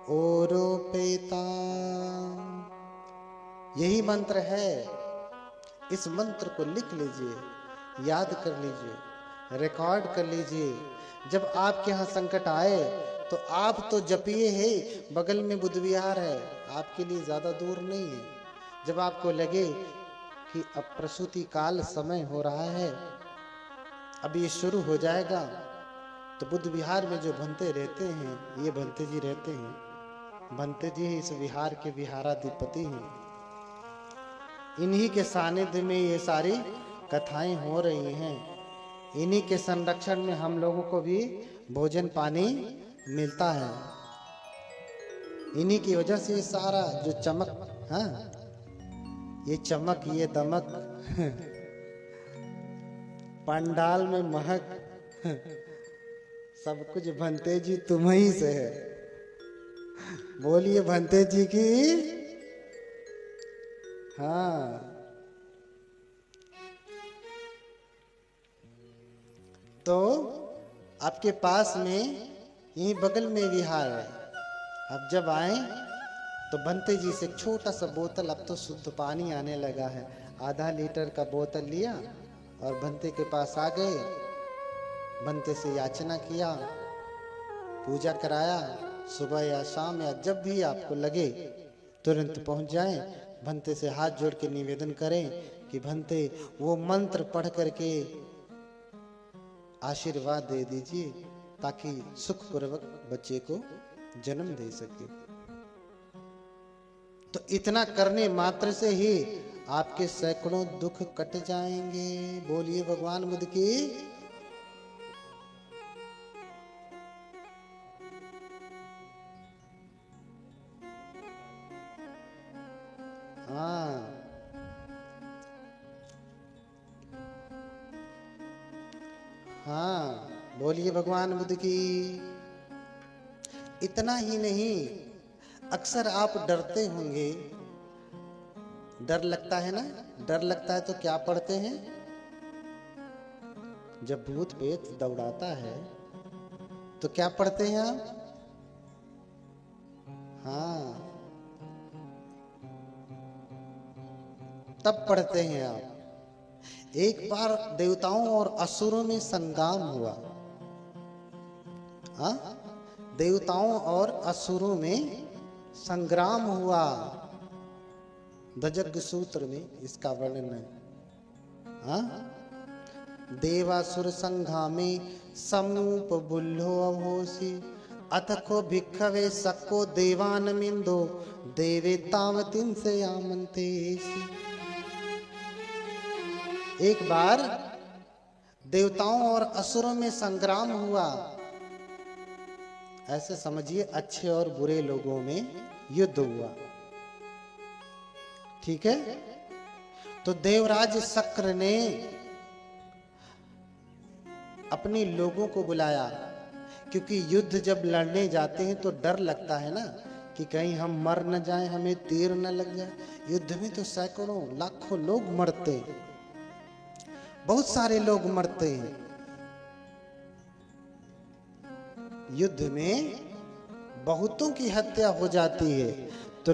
ओरोपेता। यही मंत्र है। इस मंत्र को लिख लीजिए, याद कर लीजिए, रिकॉर्ड कर लीजिए। जब आपके यहाँ संकट आए तो आप तो जपिए है, बगल में बुद्ध विहार है, आपके लिए ज्यादा दूर नहीं है। जब आपको लगे कि अब प्रसूति काल समय हो रहा है, अब ये शुरू हो जाएगा, तो बुद्ध विहार में जो भंते रहते हैं, ये भंते जी रहते हैं। भंते जी इस विहार के विहाराधिपति हैं। इन्हीं के सानिध्य में ये सारी कथाएं हो रही हैं। इन्हीं के संरक्षण में हम लोगों को भी भोजन पानी मिलता है। इन्हीं की वजह से ये सारा जो चमक, हाँ, ये चमक, ये दमक, पंडाल में महक, सब कुछ भंते जी तुम्हीं से है। बोलिए भंते जी की। हाँ, तो आपके पास में यहीं बगल में विहार है। अब जब आए तो भंते जी से छोटा सा बोतल, अब तो शुद्ध पानी आने लगा है, आधा लीटर का बोतल लिया और भंते के पास आ गए। भंते से याचना किया, पूजा कराया। सुबह या शाम या जब भी आपको लगे तुरंत पहुंच जाएं। भंते से हाथ जोड़ के निवेदन करें कि भंते वो मंत्र पढ़ करके आशीर्वाद दे दीजिए ताकि सुखपूर्वक बच्चे को जन्म दे सके। तो इतना करने मात्र से ही आपके सैकड़ों दुख कट जाएंगे। बोलिए भगवान बुद्ध की। हाँ, हाँ, बोलिए भगवान बुद्ध की। इतना ही नहीं, अक्सर आप डरते होंगे, डर लगता है ना। डर लगता है तो क्या पढ़ते हैं? जब भूत प्रेत दौड़ाता है तो क्या पढ़ते हैं आप? हाँ, तब पढ़ते हैं आप। एक बार देवताओं और असुरों में संग्राम हुआ। हाँ, देवताओं और असुरों में संग्राम हुआ। दजग्ग सूत्र में इसका वर्णन है। हाँ, देवासुर संघामे समूप बुल्हो अभोसी अथको भिक्खवे सक्को देवान मिंदो देवे तावतिन से आमंते। एक बार देवताओं और असुरों में संग्राम हुआ। ऐसे समझिए, अच्छे और बुरे लोगों में युद्ध हुआ। ठीक है। तो देवराज शक्र ने अपने लोगों को बुलाया, क्योंकि युद्ध जब लड़ने जाते हैं तो डर लगता है ना कि कहीं हम मर न जाएं, हमें तीर न लग जाए। युद्ध में तो सैकड़ों लाखों लोग मरते हैं, बहुत सारे लोग मरते हैं। युद्ध में बहुतों की हत्या हो जाती है। तो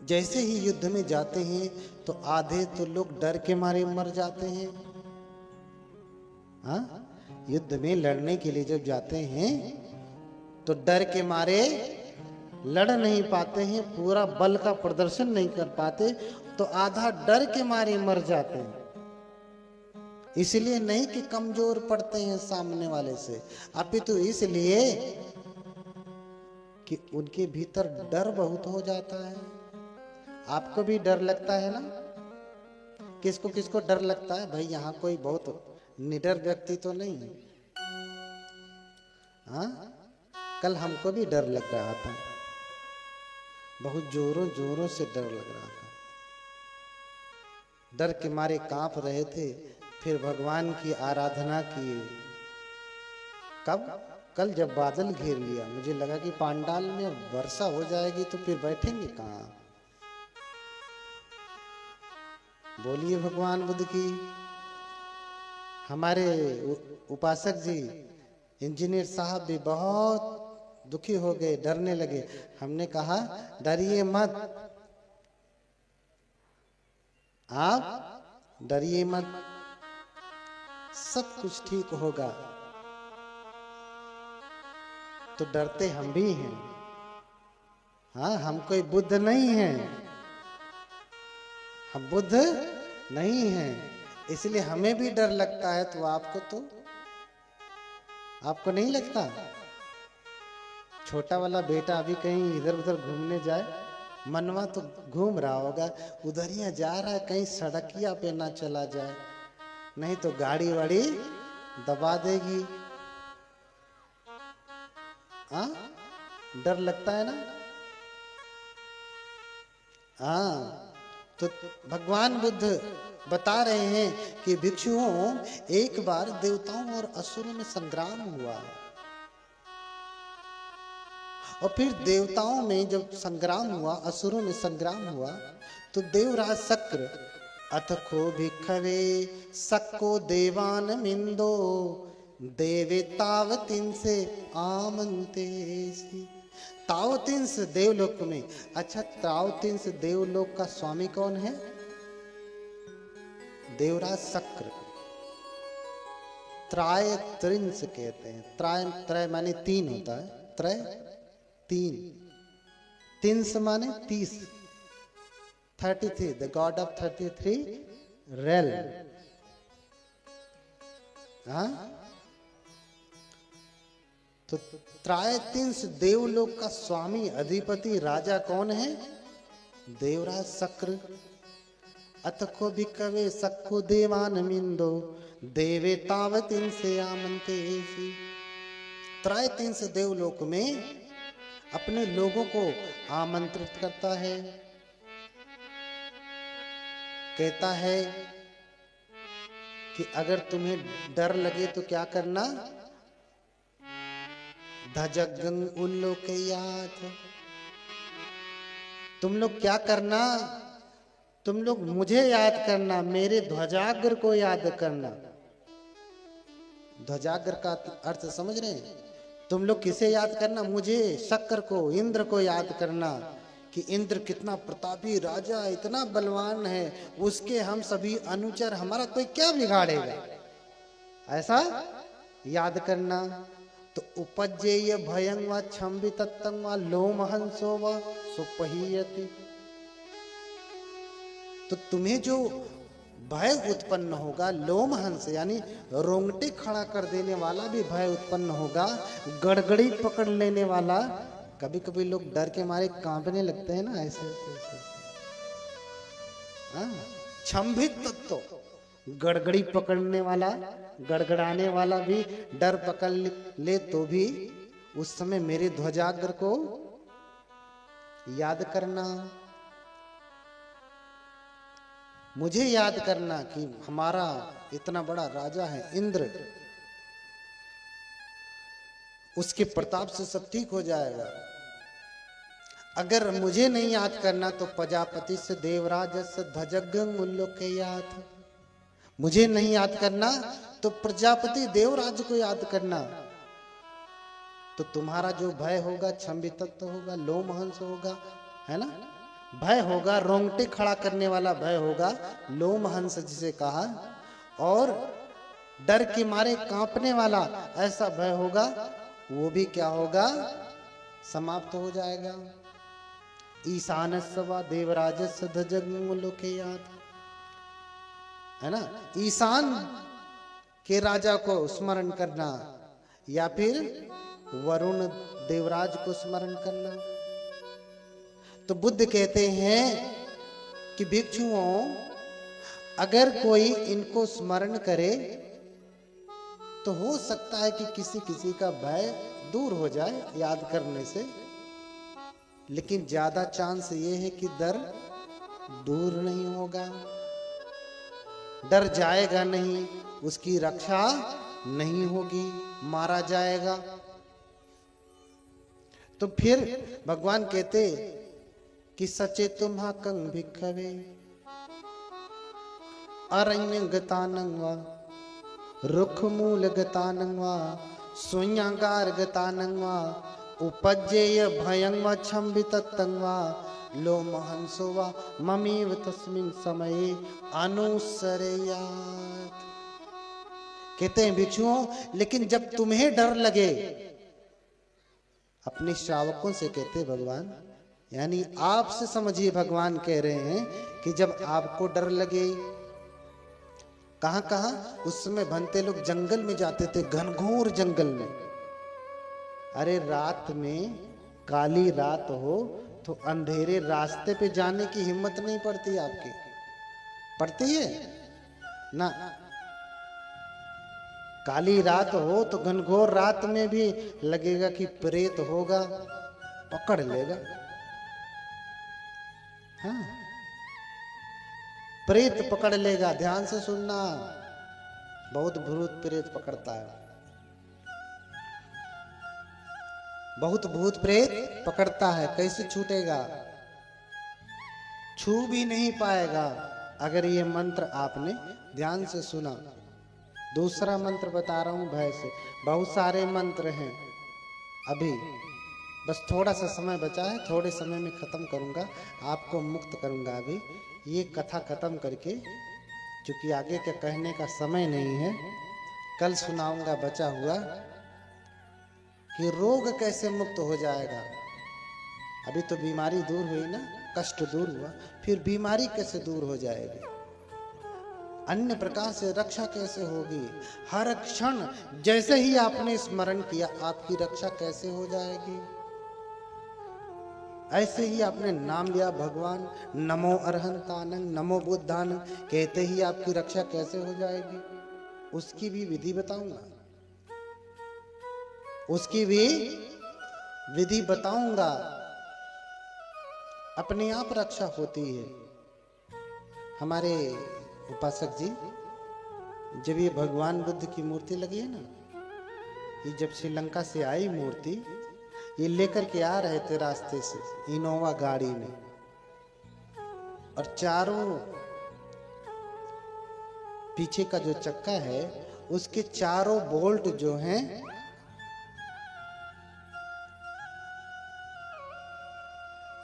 जैसे ही युद्ध में जाते हैं तो आधे तो लोग डर के मारे मर जाते हैं। हाँ, युद्ध में लड़ने के लिए जब जाते हैं तो डर के मारे लड़ नहीं पाते हैं, पूरा बल का प्रदर्शन नहीं कर पाते, तो आधा डर के मारे मर जाते हैं। इसलिए नहीं कि कमजोर पड़ते हैं सामने वाले से, अपितु इसलिए कि उनके भीतर डर बहुत हो जाता है। आपको भी डर लगता है ना? किसको किसको डर लगता है भाई? यहाँ कोई बहुत निडर व्यक्ति तो नहीं है? हाँ, कल हमको भी डर लग रहा था, बहुत जोरों जोरों से डर लग रहा था। डर के मारे कांप रहे थे। फिर भगवान की आराधना की। कब? कल जब बादल घेर लिया, मुझे लगा कि पांडाल में वर्षा हो जाएगी तो फिर बैठेंगे कहाँ। बोलिए भगवान बुद्ध की। हमारे उपासक जी इंजीनियर साहब भी बहुत दुखी हो गए, डरने लगे। हमने कहा डरिए मत, आप डरिए मत, सब कुछ ठीक होगा। तो डरते हम भी हैं। हाँ, हम कोई बुद्ध नहीं हैं, हम बुद्ध नहीं हैं, इसलिए हमें भी डर लगता है। तो आपको नहीं लगता? छोटा वाला बेटा अभी कहीं इधर उधर घूमने जाए, मनवा तो घूम रहा होगा, उधर ही जा रहा है, कहीं सड़किया पे ना चला जाए, नहीं तो गाड़ी वाड़ी दबा देगी। हाँ, डर लगता है ना। हाँ, तो भगवान बुद्ध बता रहे हैं कि भिक्षुओं, एक बार देवताओं और असुरों में संग्राम हुआ, और फिर देवताओं में जब संग्राम हुआ, असुरों में संग्राम हुआ, तो देवराज शक्र अथ को भिक्षवे सक्को देवान मिंदो देवे तावतिन से आमंतेसी। तावतिंस देवलोक में। अच्छा, तावतिंस देवलोक का स्वामी कौन है? देवराज शक्र। त्राय त्रिंस कहते हैं। त्राय त्रय माने 3 होता है, त्रय 3, तिंस माने 30, 33, द गॉड ऑफ 33 रेल। हाँ, तो त्रायतिंस देवलोक का स्वामी अधिपति राजा कौन है? देवराज शक्र। अथ को भिक्षवे सक्को देवान मिंदो देवे तावतिन से आमंतेसी। त्रायतिंस देवलोक में अपने लोगों को आमंत्रित करता है, कहता है कि अगर तुम्हें डर लगे तो क्या करना? धजगं उल्लोकयात। तुम लोग क्या करना? तुम लोग मुझे याद करना, मेरे ध्वजाग्र को याद करना। ध्वजाग्र का अर्थ समझ रहे हैं? तुम लोग किसे याद करना? मुझे, शक्र को, इंद्र को याद करना कि इंद्र कितना प्रतापी राजा, इतना बलवान है, उसके हम सभी अनुचर, हमारा कोई क्या बिगाड़ेगा, ऐसा याद करना। तो उपज्येय भयं व छम्बितत्तं व लोमहंसो व सुपहीयति। तो तुम्हें जो भय उत्पन्न होगा, लोमहंस यानी रोंगटे खड़ा कर देने वाला भी भय उत्पन्न होगा, गड़गड़ी पकड़ लेने वाला। कभी कभी लोग डर के मारे कांपने लगते हैं ना, ऐसे ऐसे। हाँ, छम्भित तत्व, गड़गड़ी पकड़ने वाला, गड़गड़ाने वाला भी डर पकड़ ले तो भी उस समय मेरे ध्वजाग्र को याद करना, मुझे याद करना कि हमारा इतना बड़ा राजा है इंद्र, उसके प्रताप से सब ठीक हो जाएगा। अगर मुझे नहीं याद करना तो प्रजापति से देवराज से ध्वजगं उल्लोकयात। मुझे नहीं याद करना तो प्रजापति देवराज को याद करना। तो तुम्हारा जो भय होगा, छम्बितत्व होगा, लोमहंस होगा, है ना, भय होगा, रोंगटे खड़ा करने वाला भय होगा, लोमहंस जिसे कहा, और डर के मारे कांपने वाला ऐसा भय होगा, वो भी क्या होगा? समाप्त हो जाएगा। ईशानस्य वा देवराजस्य ध्वजगं उल्लोकयात्, है ना, ईशान के राजा को स्मरण करना या फिर वरुण देवराज को स्मरण करना। तो बुद्ध कहते हैं कि भिक्षुओं, अगर कोई इनको स्मरण करे तो हो सकता है कि किसी किसी का भय दूर हो जाए याद करने से, लेकिन ज्यादा चांस ये है कि डर दूर नहीं होगा, डर जाएगा नहीं, उसकी रक्षा नहीं होगी, मारा जाएगा। तो फिर भगवान कहते कि सचेतुम कंग भिक्षवे अरण्य गतानं वा रुख मूल गतानं वा शून्यागार गतानं वा उपज्येय भयं वक्षं वितत्तंवा लो महंसोवा ममीव तस्मिन् समये अनुसरेयात्। कहते हैं भिक्षुओं, लेकिन जब तुम्हें डर लगे, अपने श्रावकों से कहते भगवान, यानी आपसे समझिए भगवान कह रहे हैं कि जब आपको डर लगे, कहां कहां उस समय भंते लोग जंगल में जाते थे, घनघोर जंगल में। अरे रात में, काली रात हो तो अंधेरे रास्ते पे जाने की हिम्मत नहीं पड़ती आपकी, पड़ती है ना। काली रात हो तो घनघोर रात में भी लगेगा कि प्रेत होगा, पकड़ लेगा। हाँ, प्रेत पकड़ लेगा। ध्यान से सुनना, बहुत भूत प्रेत पकड़ता है, बहुत भूत प्रेत पकड़ता है। कैसे छूटेगा? छू भी नहीं पाएगा अगर ये मंत्र आपने ध्यान से सुना। दूसरा मंत्र बता रहा हूं भय से, बहुत सारे मंत्र हैं, अभी बस थोड़ा सा समय बचा है, थोड़े समय में खत्म करूंगा, आपको मुक्त करूंगा। अभी ये कथा खत्म करके, क्योंकि आगे के कहने का समय नहीं है, कल सुनाऊंगा बचा हुआ कि रोग कैसे मुक्त हो जाएगा। अभी तो बीमारी दूर हुई ना, कष्ट दूर हुआ, फिर बीमारी कैसे दूर हो जाएगी, अन्य प्रकार से रक्षा कैसे होगी। हर क्षण जैसे ही आपने स्मरण किया, आपकी रक्षा कैसे हो जाएगी। ऐसे ही आपने नाम लिया भगवान, नमो अरहंतानं नमो बुद्धानं, कहते ही आपकी रक्षा कैसे हो जाएगी, उसकी भी विधि बताऊंगा, उसकी भी विधि बताऊंगा। अपने आप रक्षा होती है। हमारे उपासक जी, जब ये भगवान बुद्ध की मूर्ति लगी है ना, ये जब श्रीलंका से आई मूर्ति, ये लेकर के आ रहे थे रास्ते से इनोवा गाड़ी में, और चारों पीछे का जो चक्का है उसके चारों बोल्ट जो हैं,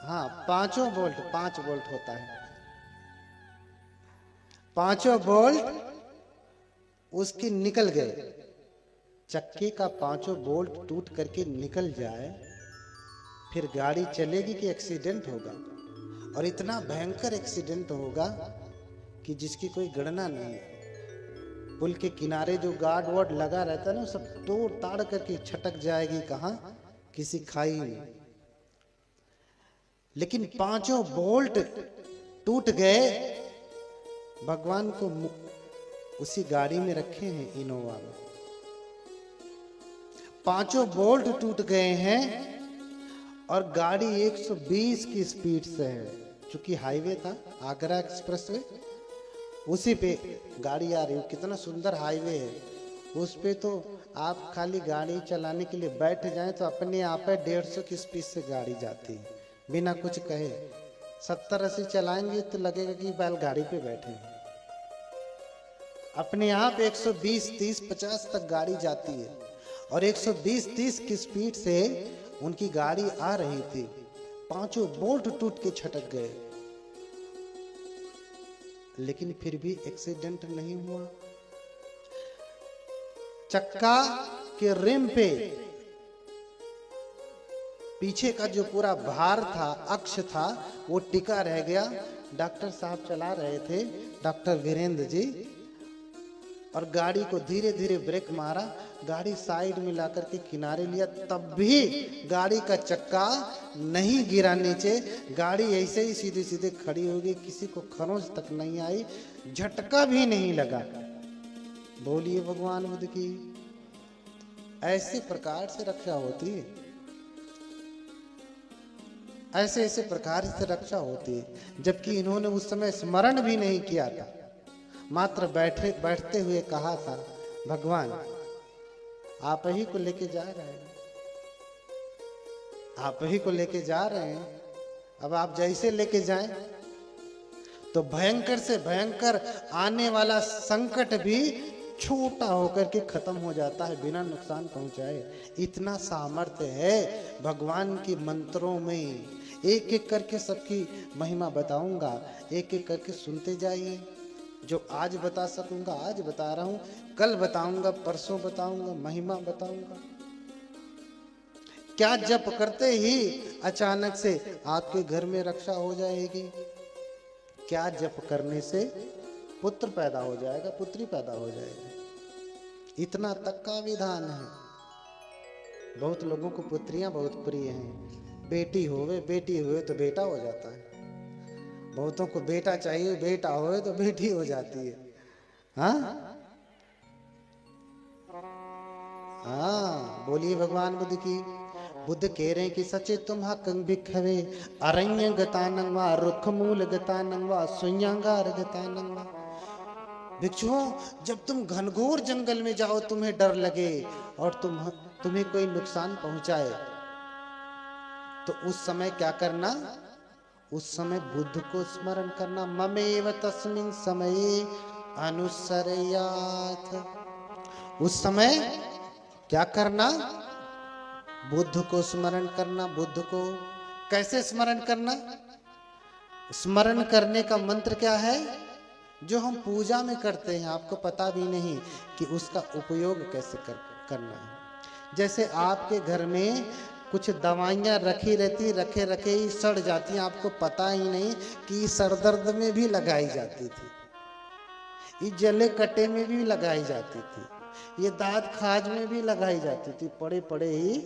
हाँ 5 बोल्ट, 5 बोल्ट होता है, 5 बोल्ट उसके निकल गए। चक्के का 5 बोल्ट टूट करके निकल जाए, फिर गाड़ी चलेगी कि एक्सीडेंट होगा, और इतना भयंकर एक्सीडेंट होगा कि जिसकी कोई गणना नहीं। पुल के किनारे जो गार्ड वार्ड लगा रहता है ना, सब तोड़ ताड़ करके छटक जाएगी कहाँ, किसी खाई में। लेकिन 5 बोल्ट टूट गए, भगवान को उसी गाड़ी में रखे हैं, इनोवा में 5 बोल्ट टूट गए हैं, और गाड़ी 120 की स्पीड से है, क्योंकि हाईवे था, आगरा एक्सप्रेस वे, उसी पे गाड़ी आ रही है। कितना सुंदर हाईवे है, उस पे तो आप खाली गाड़ी चलाने के लिए बैठ जाएं तो अपने आप 150 की स्पीड से गाड़ी जाती है, बिना कुछ कहे। 70-80 चलाएंगे तो लगेगा कि बैलगाड़ी पे बैठे हैं। अपने आप 120, 30, 50 तक गाड़ी जाती है, और 120, 30 की स्पीड से उनकी गाड़ी आ रही थी। 5 बोल्ट टूट के छटक गए, लेकिन फिर भी एक्सीडेंट नहीं हुआ। चक्का के रिम पे पीछे का जो पूरा भार था, अक्ष था, वो टिका रह गया। डॉक्टर साहब चला रहे थे, डॉक्टर वीरेंद्र जी, और गाड़ी को धीरे धीरे ब्रेक मारा, गाड़ी साइड में ला करके किनारे लिया, तब भी गाड़ी का चक्का नहीं गिरा नीचे। गाड़ी ऐसे ही सीधे सीधे खड़ी हो गई, किसी को खरोंच तक नहीं आई, झटका भी नहीं लगा। बोलिए भगवान बुद्ध की। ऐसे प्रकार से रक्षा होती है, ऐसे ऐसे प्रकार से रक्षा होती है। जबकि इन्होंने उस समय स्मरण भी नहीं किया था, मात्र बैठते हुए कहा था, भगवान आप ही को लेके जा रहे हैं, आप ही को लेके जा रहे हैं। अब आप जैसे लेके जाएं तो भयंकर से भयंकर आने वाला संकट भी छोटा होकर के खत्म हो जाता है बिना नुकसान पहुंचाए। इतना सामर्थ्य है भगवान के मंत्रों में। एक एक करके सबकी महिमा बताऊंगा, एक एक करके सुनते जाइए। जो आज बता सकूंगा आज बता रहा हूं, कल बताऊंगा, परसों बताऊंगा, महिमा बताऊंगा। क्या जप करते ही अचानक से आपके घर में रक्षा हो जाएगी? क्या जप करने से पुत्र पैदा हो जाएगा, पुत्री पैदा हो जाएगी। इतना तक का विधान है। बहुत लोगों को पुत्रियां बहुत प्रिय हैं। बेटी हुए तो बेटा हो जाता है। बहुतों को बेटा चाहिए, बेटा होए तो बेटी हो जाती है। हाँ हाँ, बोलिए भगवान बुद्ध की। बुद्ध कह रहे हैं कि सचे तुम कंग भिखवे अरण्य गतानंग वा रुख मूल गतानंग वा सुन्यांगार गतानंग वा। भिक्षुओं, जब तुम घनघोर जंगल में जाओ, तुम्हें डर लगे और तुम्हें कोई नुकसान पहुंचाए, तो उस समय क्या करना? उस समय बुद्ध को स्मरण करना। ममेव तस्मिन् समये अनुसरयाथ। उस समय क्या करना? बुद्ध को स्मरण करना। बुद्ध को कैसे स्मरण करना? स्मरण करने का मंत्र क्या है? जो हम पूजा में करते हैं, आपको पता भी नहीं कि उसका उपयोग कैसे करना है। जैसे आपके घर में कुछ दवाइयाँ रखी रहती, रखे रखे ही सड़ जाती हैं, आपको पता ही नहीं कि सर दर्द में भी लगाई जाती थी, ये जले कटे में भी लगाई जाती थी, ये दांत खाज में भी लगाई जाती थी, पड़े पड़े ही।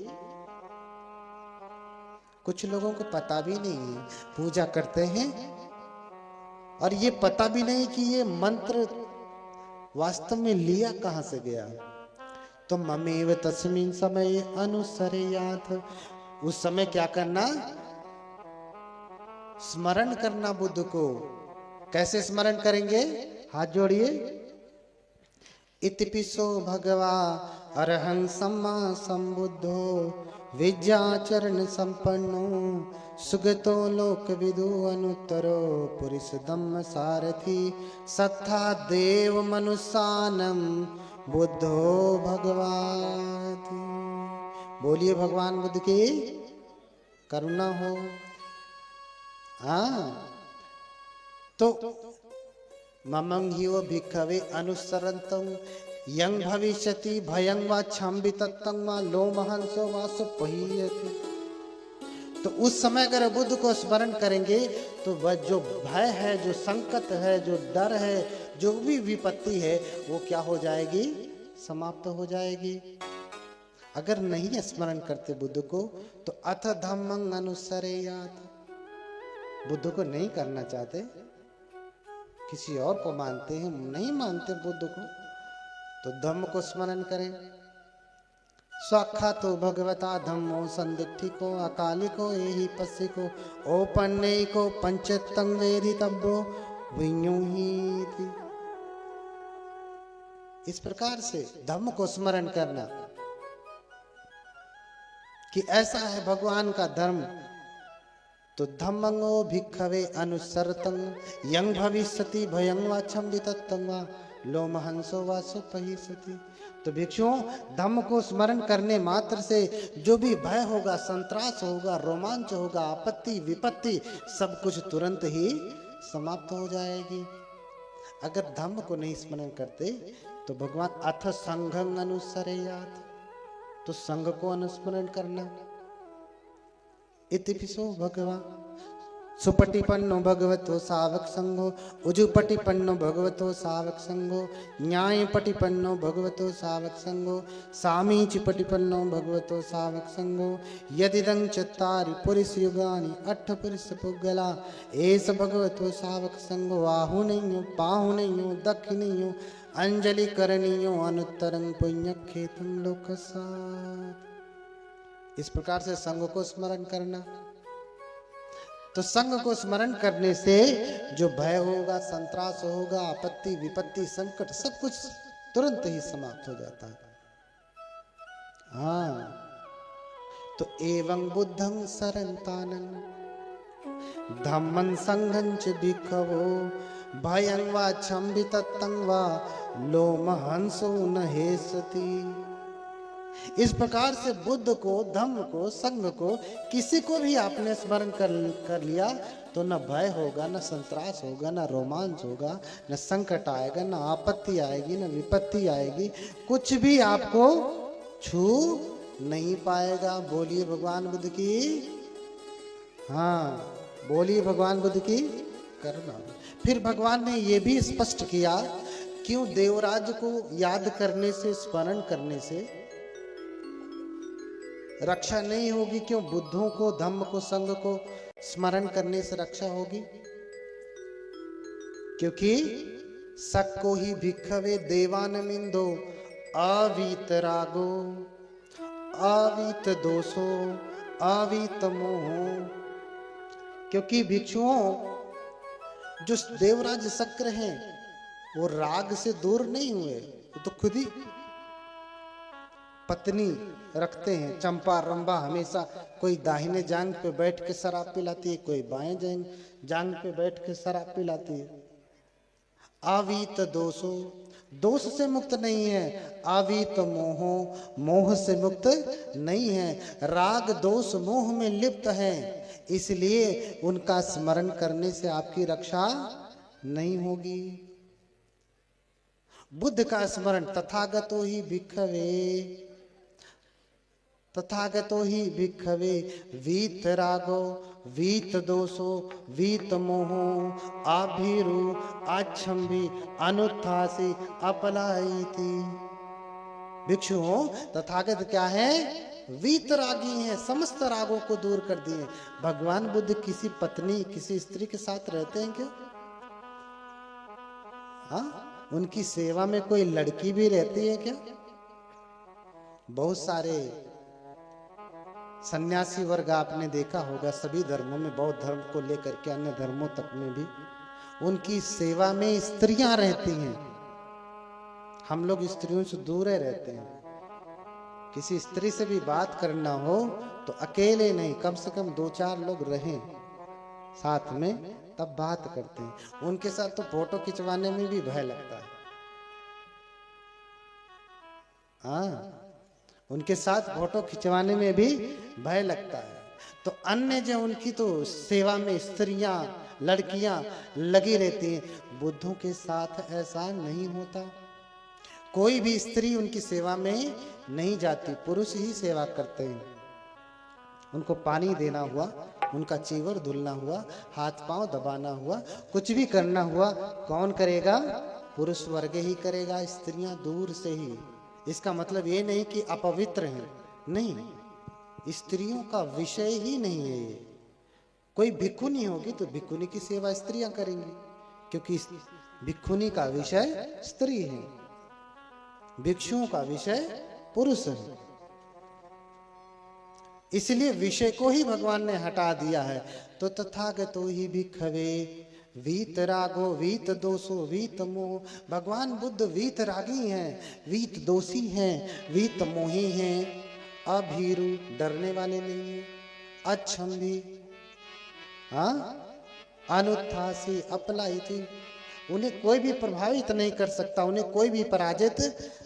कुछ लोगों को पता भी नहीं है, पूजा करते हैं और ये पता भी नहीं कि ये मंत्र वास्तव में लिया कहां से गया। तो ममेव तस्मिन् समय अनुसरयाथ। उस समय क्या करना? स्मरण करना बुद्ध को। कैसे स्मरण करेंगे? हाथ जोड़िए। इतिपिसो भगवा अरहं सम्मा संबुद्धो विद्याचरण संपन्नो सुगतो लोक विदु अनुत्तरो पुरुष धम्म सारथी सत्था देव मनुष्यानम बुद्धो भगवाति। बोलिए भगवान बुद्ध की करुणा हो। तो ममंगियो भिक्खवे अनुसरंतं यं भविष्यति भयं वा छम्बितत्तं वा लोमहंसो वा सुपहीयति। तो उस समय अगर बुद्ध को स्मरण करेंगे तो वह जो भय है, जो संकट है, जो डर है, जो भी विपत्ति है, वो क्या हो जाएगी? समाप्त हो जाएगी। अगर नहीं स्मरण करते बुद्ध को तो अथ धम्मं अनुसरेयात। बुद्ध को नहीं करना चाहते, किसी और को मानते हैं, नहीं मानते बुद्ध को, तो धम्म को स्मरण करें। स्वाख्यातो भगवता धम्मो संदिग्धिको अकालिको एहि पस्सिको औपन्नेयिको पंचत्तं वेदितव्यो विඤ्ඤुहीति। इस प्रकार से धम्म को स्मरण करना कि ऐसा है भगवान का धर्म। तो धम्मंगो भिक्खवे अनुसरतं यं भविष्यति भयं वा छम्बितत्तं वा लोमहंसो वा सुपहीयति। तो भिक्षुओं, धम्म को स्मरण करने मात्र से जो भी भय होगा, संत्रास होगा, रोमांच होगा, आपत्ति विपत्ति, सब कुछ तुरंत ही समाप्त हो जाएगी। अगर धम्म को नहीं स्मरण करते तो भगवान अथ संघं अनुसरेयात। तो संघ को अनुस्मरण करना। इतिपिसो भगवा सुपटिपन्नो भगवतो सावक संघो उजुपटिपन्नो भगवतो सावक संघो न्यायपटिपन्नो भगवतो सावक संघो सामीचिपटिपन्नो भगवतो सावक संघो यदिदं चत्तारि पुरुष युगानि अट्ठ पुरुष पुग्गला एस भगवतो सावक संघो आहुनयो पाहुनयो दक्षिणयो अंजलि करणीयो अनुत्तरं पुण्यक्षेत्रं लोकसात्। इस प्रकार से संघ को स्मरण करना। तो संघ को स्मरण करने से जो भय होगा, संत्रास होगा, आपत्ति विपत्ति संकट, सब कुछ तुरंत ही समाप्त हो जाता है। तो एवं बुद्धं सरन्तानं धम्मं संघं च भिक्खवो भयं वा छम्भितत्तं वा लोमहंसो न हेसति। इस प्रकार से बुद्ध को, धम्म को, संघ को, किसी को भी आपने स्मरण कर लिया तो न भय होगा, न संत्रास होगा, न रोमांच होगा, न संकट आएगा, न आपत्ति आएगी, न विपत्ति आएगी, कुछ भी आपको छू नहीं पाएगा। बोलिए भगवान बुद्ध की, हाँ बोलिए भगवान बुद्ध की करुणा। फिर भगवान ने ये भी स्पष्ट किया, क्यों देवराज को याद करने से, स्मरण करने से रक्षा नहीं होगी, क्यों बुद्धों को, धम्म को, संघ को स्मरण करने से रक्षा होगी? क्योंकि सक्को ही भिक्खवे देवानमिंदो अवीत रागो अवीत दोषो अवीत मोहो। क्योंकि भिक्षुओं जो देवराज शक्र हैं वो राग से दूर नहीं हुए, वो तो खुद ही पत्नी रखते हैं। चंपा रंभा हमेशा कोई दाहिने जांग पे बैठ के शराब पिलाती है, कोई बाएं जांग पे बैठ के शराब पिलाती है। आवीत दोषो, दोष से मुक्त नहीं है। आवीत मोहो, मोह से मुक्त नहीं है। राग दोष मोह में लिप्त है, इसलिए उनका स्मरण करने से आपकी रक्षा नहीं होगी। बुद्ध का स्मरण, तथागतो ही भिक्खवे, तथागतो ही भिक्खवे वीत रागो वीत दोषो वीत मोहो आभीरु आच्छम्भी अनुत्थासी अपलायिति। भिक्षुओं, तथागत क्या है? वीत रागी हैं, समस्त रागों को दूर कर दिए। भगवान बुद्ध किसी पत्नी, किसी स्त्री के साथ रहते हैं क्या? हाँ, उनकी सेवा में कोई लड़की भी रहती है क्या? बहुत सारे सन्यासी वर्ग आपने देखा होगा, सभी धर्मों में, बौद्ध धर्म को लेकर के अन्य धर्मों तक में भी उनकी सेवा में स्त्रियां रहती हैं। हम लोग स्त्रियों से दूर रहते हैं। किसी स्त्री से भी बात करना हो तो अकेले नहीं, कम से कम 2-4 लोग रहें साथ में, तब बात करते हैं। उनके साथ तो फोटो खिंचवाने में भी भय लगता है। हाँ, उनके साथ फोटो खिंचवाने में भी भय लगता है। तो अन्य जो उनकी तो सेवा में स्त्रियां, लड़कियां लगी रहती हैं। बुद्धों के साथ ऐसा नहीं होता। कोई भी स्त्री उनकी सेवा में नहीं जाती, पुरुष ही सेवा करते हैं। उनको पानी देना हुआ, उनका चीवर धुलना हुआ, हाथ पांव दबाना हुआ, कुछ भी करना हुआ, कौन करेगा? पुरुष वर्ग ही करेगा, स्त्रियां दूर से ही। इसका मतलब ये नहीं कि अपवित्र हैं, नहीं, स्त्रियों का विषय ही नहीं है ये। कोई भिक्षुनी होगी तो भिक्षुनी की सेवा स्त्रियां करेंगी, क्योंकि भिक्षुनी का विषय स्त्री है, भिक्षुओं का विषय पुरुष है। इसलिए विषय को ही भगवान ने हटा दिया है। तो तथागतो ही भिक्खवे वीत रागो वीत दोषो वीत मोह। भगवान बुद्ध वीत रागी हैं, वीत दोषी हैं, वीत मोही हैं, अभीरु डरने वाले नहीं हैं, अच्छम्भी, हाँ, अनुत्थासी अपलायिति। उन्हें कोई भी प्रभावित नहीं कर सकता, उन्हें कोई भी पराजित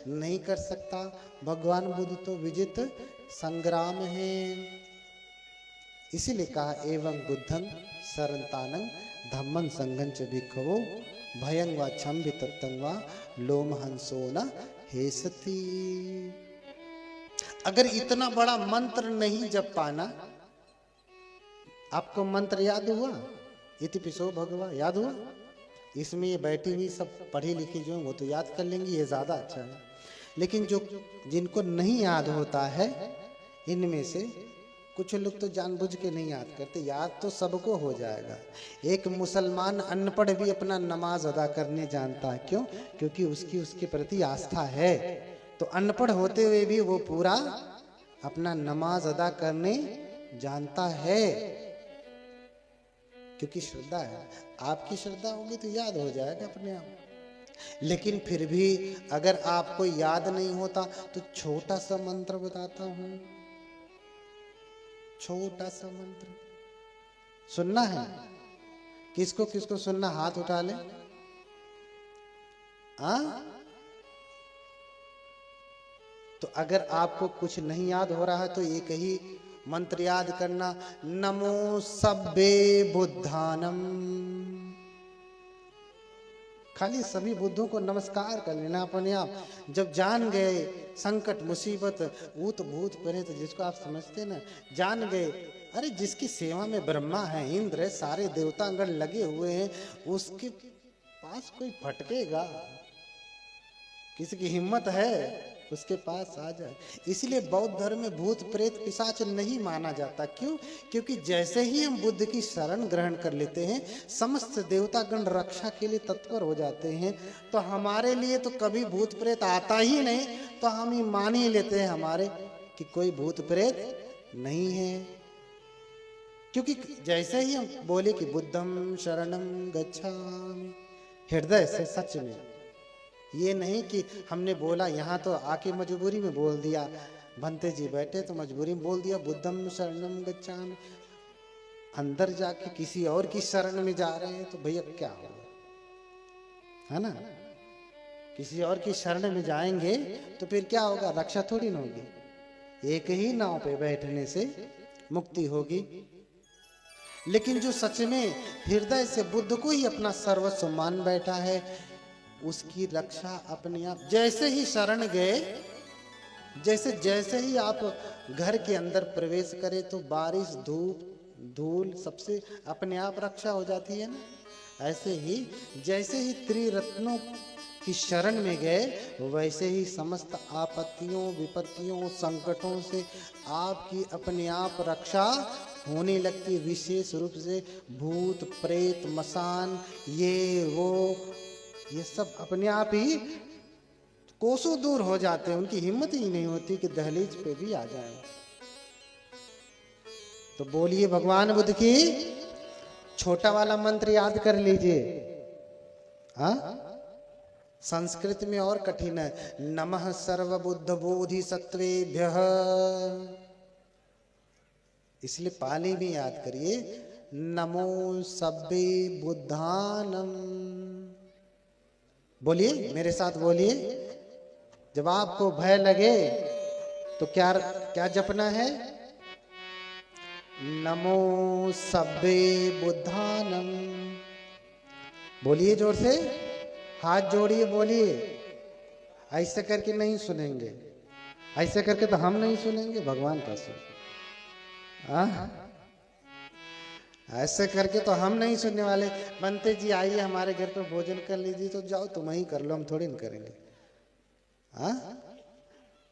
नहीं कर सकता। भगवान बुद्ध तो विजित संग्राम है। इसीलिए कहा एवं बुद्धं शरणतानं धम्मं संघं च भिक्खवो भयं वा छम्भितत्तं वा लोमहंसो न हेसति। अगर इतना बड़ा मंत्र नहीं जप पाना, आपको मंत्र याद हुआ? इति पिसो भगवा याद हुआ? इसमें ये बैठी हुई सब पढ़ी लिखी जो वो तो याद कर लेंगी, ये ज्यादा अच्छा है। लेकिन जो जिनको नहीं याद होता है, इनमें से कुछ लोग तो जानबूझ के नहीं याद करते। याद तो सबको हो जाएगा। एक मुसलमान अनपढ़ भी अपना नमाज अदा करने जानता है। क्यों? क्योंकि उसकी उसके प्रति आस्था है। तो अनपढ़ होते हुए भी वो पूरा अपना नमाज अदा करने जानता है, क्योंकि श्रद्धा है। आपकी श्रद्धा होगी तो याद हो जाएगा अपने आप। लेकिन फिर भी अगर आपको याद नहीं होता तो छोटा सा मंत्र बताता हूं, छोटा सा मंत्र सुनना है। किसको किसको सुनना? हाथ उठा ले। आ? तो अगर आपको कुछ नहीं याद हो रहा है तो एक ही मंत्र याद करना, नमो सब्बे बुद्धानम। खाली सभी बुद्धों को नमस्कार कर लेना अपने आप। जब जान गए संकट मुसीबत ऊत भूत प्रेत जिसको आप समझते ना, जान गए अरे जिसकी सेवा में ब्रह्मा है, इंद्र है, सारे देवतागण लगे हुए हैं, उसके पास कोई भटकेगा? किसी की हिम्मत है उसके पास आ जाए? इसलिए बौद्ध धर्म में भूत प्रेत पिशाच नहीं माना जाता। क्यों? क्योंकि जैसे ही हम बुद्ध की शरण ग्रहण कर लेते हैं, समस्त देवतागण रक्षा के लिए तत्पर हो जाते हैं, तो हमारे लिए तो कभी भूत प्रेत आता ही नहीं, तो हम ही मान ही लेते हैं हमारे कि कोई भूत प्रेत नहीं है। क्योंकि जैसे ही हम बोले कि बुद्धम शरणम गच्छामि, हृदय से सच में, ये नहीं कि हमने बोला यहाँ तो आके मजबूरी में बोल दिया, भंते जी बैठे तो मजबूरी में बोल दिया बुद्धम शरणम गच्छामि, अंदर जाके किसी और की शरण में जा रहे हैं तो भैया क्या होगा, है ना? किसी और की शरण में जाएंगे तो फिर क्या होगा? रक्षा थोड़ी ना होगी। एक ही नाव पे बैठने से मुक्ति होगी। लेकिन जो सच में हृदय से बुद्ध को ही अपना सर्वस्व मान बैठा है, उसकी रक्षा अपने आप। जैसे ही शरण गए, जैसे ही आप घर के अंदर प्रवेश करें तो बारिश धूप धूल सबसे अपने आप रक्षा हो जाती है ना। ऐसे ही जैसे ही त्रिरत्नों की शरण में गए, वैसे ही समस्त आपत्तियों विपत्तियों संकटों से आपकी अपने आप रक्षा होने लगती। विशेष रूप से भूत प्रेत मसान ये वो ये सब अपने आप ही कोसों दूर हो जाते हैं। उनकी हिम्मत ही नहीं होती कि दहलीज पे भी आ जाएं। तो बोलिए भगवान बुद्ध की। छोटा वाला मंत्र याद कर लीजिए। हाँ, संस्कृत में और कठिन है, नमः सर्वबुद्ध बोधिसत्वेभ्यः। इसलिए पाली में याद करिए, नमो सब्बे बुद्धानम। बोलिए मेरे साथ, बोलिए। जब आपको भय लगे तो क्या क्या जपना है? नमो सब्बे बुद्धानम। बोलिए जोर से, हाथ जोड़िए, बोलिए। ऐसे करके नहीं सुनेंगे, ऐसे करके तो हम नहीं सुनेंगे, भगवान का सुन। ऐसे करके तो हम नहीं सुनने वाले। बनते जी आइए हमारे घर पे भोजन कर लीजिए, तो जाओ तुम ही कर लो, हम थोड़ी न करेंगे। हाँ,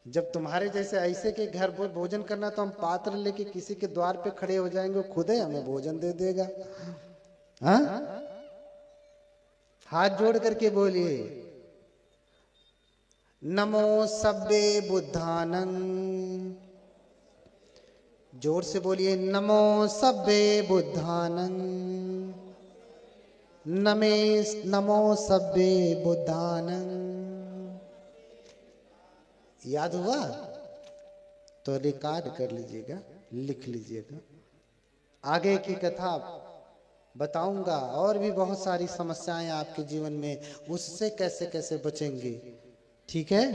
जब तुम्हारे जैसे ऐसे के घर पर भोजन करना तो हम पात्र लेके किसी के द्वार पे खड़े हो जाएंगे, खुद ही हमें भोजन दे देगा। हाँ, हाथ जोड़ करके बोलिए, नमो सब्बे बुद्धानं। जोर से बोलिए, नमो सब्बे बुद्धानं। नमो सब्बे बुद्धानं। याद हुआ तो रिकॉर्ड कर लीजिएगा, लिख लीजिएगा। आगे की कथा बताऊंगा, और भी बहुत सारी समस्याएं आपके जीवन में, उससे कैसे कैसे बचेंगे। ठीक है,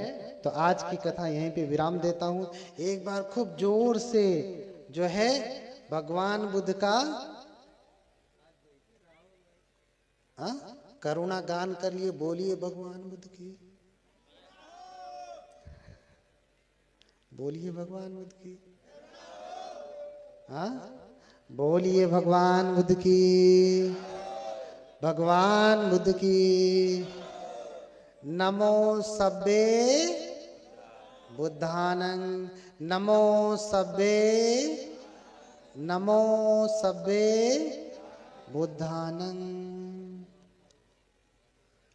तो आज की कथा यहीं पे विराम देता हूं। एक बार खूब जोर से जो है भगवान बुद्ध का करुणा गान करिए। बोलिए भगवान बुद्ध की, बोलिए भगवान बुद्ध की। हाँ, बोलिए भगवान बुद्ध की, भगवान बुद्ध की। नमो सब्बे बुद्धानं। नमो सब्बे, नमो सब्बे बुद्धानं।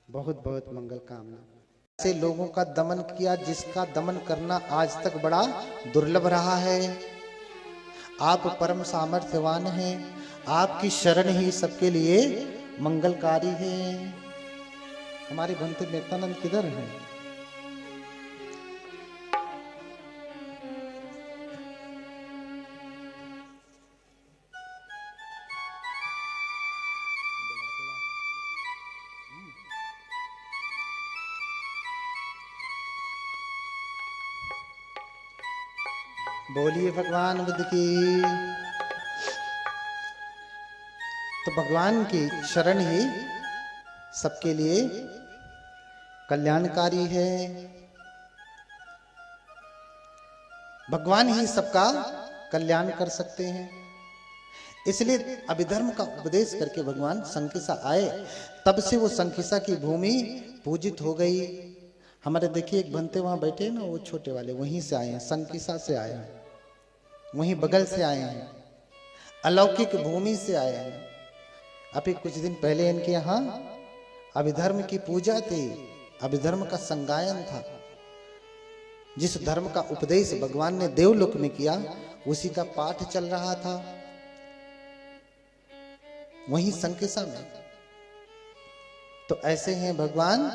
बहुत बहुत मंगल कामना। ऐसे लोगों का दमन किया जिसका दमन करना आज तक बड़ा दुर्लभ रहा है। आप परम सामर्थ्यवान हैं, आपकी शरण ही सबके लिए मंगलकारी है। हमारे भंते नित्यानंद किधर हैं? बोलिए भगवान बुद्ध की। तो भगवान की शरण ही सबके लिए कल्याणकारी है। भगवान ही सबका कल्याण कर सकते हैं। इसलिए अभिधर्म का उपदेश करके भगवान संकिसा आए, तब से वो संकिसा की भूमि पूजित हो गई। हमारे देखिए एक बनते वहां बैठे ना, वो छोटे वाले वहीं से आए हैं, संकिसा से आए हैं, वहीं बगल से आए हैं, अलौकिक भूमि से आए हैं। अभी कुछ दिन पहले इनके यहाँ अभिधर्म की पूजा थी, अभिधर्म का संगायन था। जिस धर्म का उपदेश भगवान ने देवलोक में किया उसी का पाठ चल रहा था वहीं संकिसा में। तो ऐसे हैं भगवान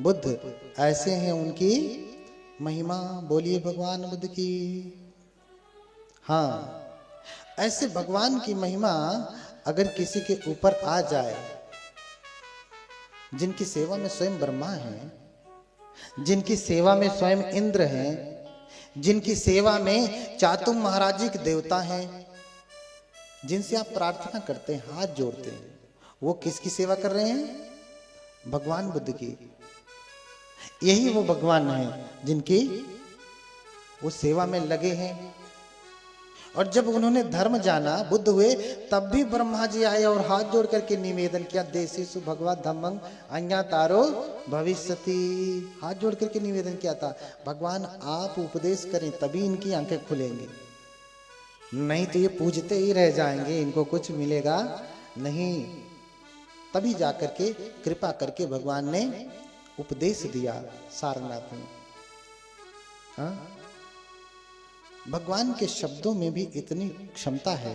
बुद्ध, ऐसे हैं उनकी महिमा। बोलिए भगवान बुद्ध की। हाँ, ऐसे भगवान की महिमा अगर किसी के ऊपर आ जाए, जिनकी सेवा में स्वयं ब्रह्मा है, जिनकी सेवा में स्वयं इंद्र हैं, जिनकी सेवा में चातुम महाराजी के देवता हैं, जिनसे आप प्रार्थना करते हैं, हाथ जोड़ते हैं, वो किसकी सेवा कर रहे हैं? भगवान बुद्ध की। यही वो भगवान हैं जिनकी वो सेवा में लगे हैं। और जब उन्होंने धर्म जाना, बुद्ध हुए, तब भी ब्रह्मा जी आए और हाथ जोड़ करके निवेदन किया, देशीसु भगवत धम्मं अन्यतारो भविष्यति। हाथ जोड़ करके निवेदन किया था, भगवान आप उपदेश करें तभी इनकी आंखें खुलेंगी, नहीं तो ये पूजते ही रह जाएंगे, इनको कुछ मिलेगा नहीं। तभी जाकर के कृपा करके भगवान ने उपदेश दिया सारनाथ में। हाँ? भगवान के शब्दों में भी इतनी क्षमता है।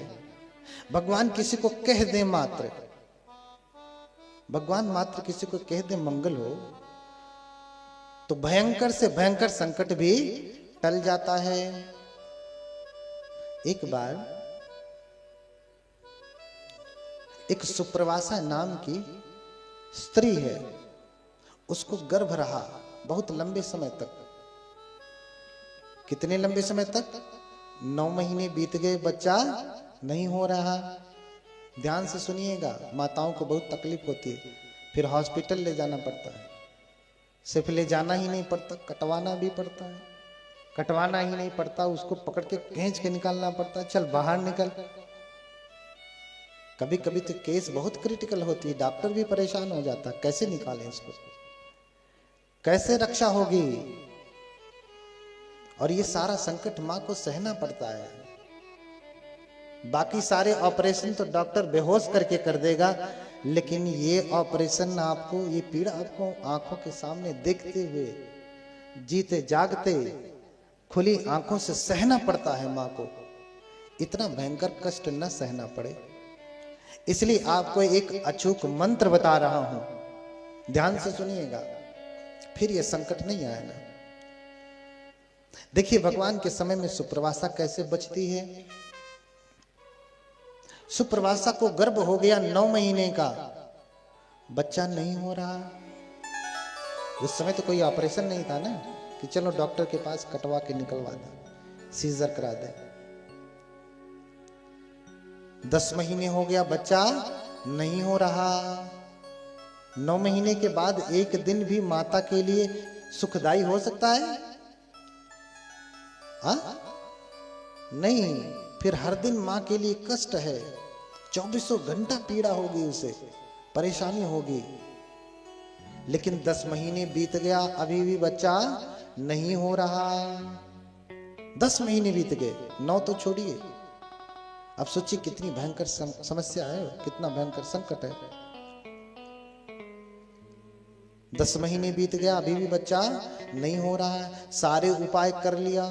भगवान किसी को कह दे मात्र, भगवान मात्र किसी को कह दे मंगल हो, तो भयंकर से भयंकर संकट भी टल जाता है। एक बार एक सुप्रवासा नाम की स्त्री है, उसको गर्भ रहा बहुत लंबे समय तक। कितने लंबे समय तक? 9 महीने बीत गए, बच्चा नहीं हो रहा। ध्यान से सुनिएगा, माताओं को बहुत तकलीफ होती है, फिर हॉस्पिटल ले जाना पड़ता है। सिर्फ ले जाना ही नहीं पड़ता, कटवाना भी पड़ता है। कटवाना ही नहीं पड़ता, उसको पकड़ के खींच के निकालना पड़ता है, चल बाहर निकल। कभी कभी तो केस बहुत क्रिटिकल होती है, डॉक्टर भी परेशान हो जाता है, कैसे निकालें इसको, कैसे रक्षा होगी। और ये सारा संकट मां को सहना पड़ता है। बाकी सारे ऑपरेशन तो डॉक्टर बेहोश करके कर देगा, लेकिन ये ऑपरेशन आपको, ये पीड़ा आपको आंखों के सामने देखते हुए, जीते जागते खुली आंखों से सहना पड़ता है मां को। इतना भयंकर कष्ट न सहना पड़े, इसलिए आपको एक अचूक मंत्र बता रहा हूं, ध्यान से सुनिएगा, फिर ये संकट नहीं आएगा। देखिए भगवान के समय में सुप्रवासा कैसे बचती है। सुप्रवासा को गर्भ हो गया 9 महीने का, बच्चा नहीं हो रहा। उस समय तो कोई ऑपरेशन नहीं था ना कि चलो डॉक्टर के पास कटवा के निकलवा दे, सीजर करा दे। 10 महीने हो गया, बच्चा नहीं हो रहा। 9 महीने के बाद एक दिन भी माता के लिए सुखदायी हो सकता है? नहीं, फिर हर दिन मां के लिए कष्ट है, 24 घंटा पीड़ा होगी, उसे परेशानी होगी। लेकिन 10 महीने बीत गया, अभी भी बच्चा नहीं हो रहा। 10 महीने बीत गए, 9 तो छोड़िए, अब सोचिए कितनी भयंकर समस्या है, कितना भयंकर संकट है। 10 महीने बीत गया, अभी भी बच्चा नहीं हो रहा है। सारे उपाय कर लिया,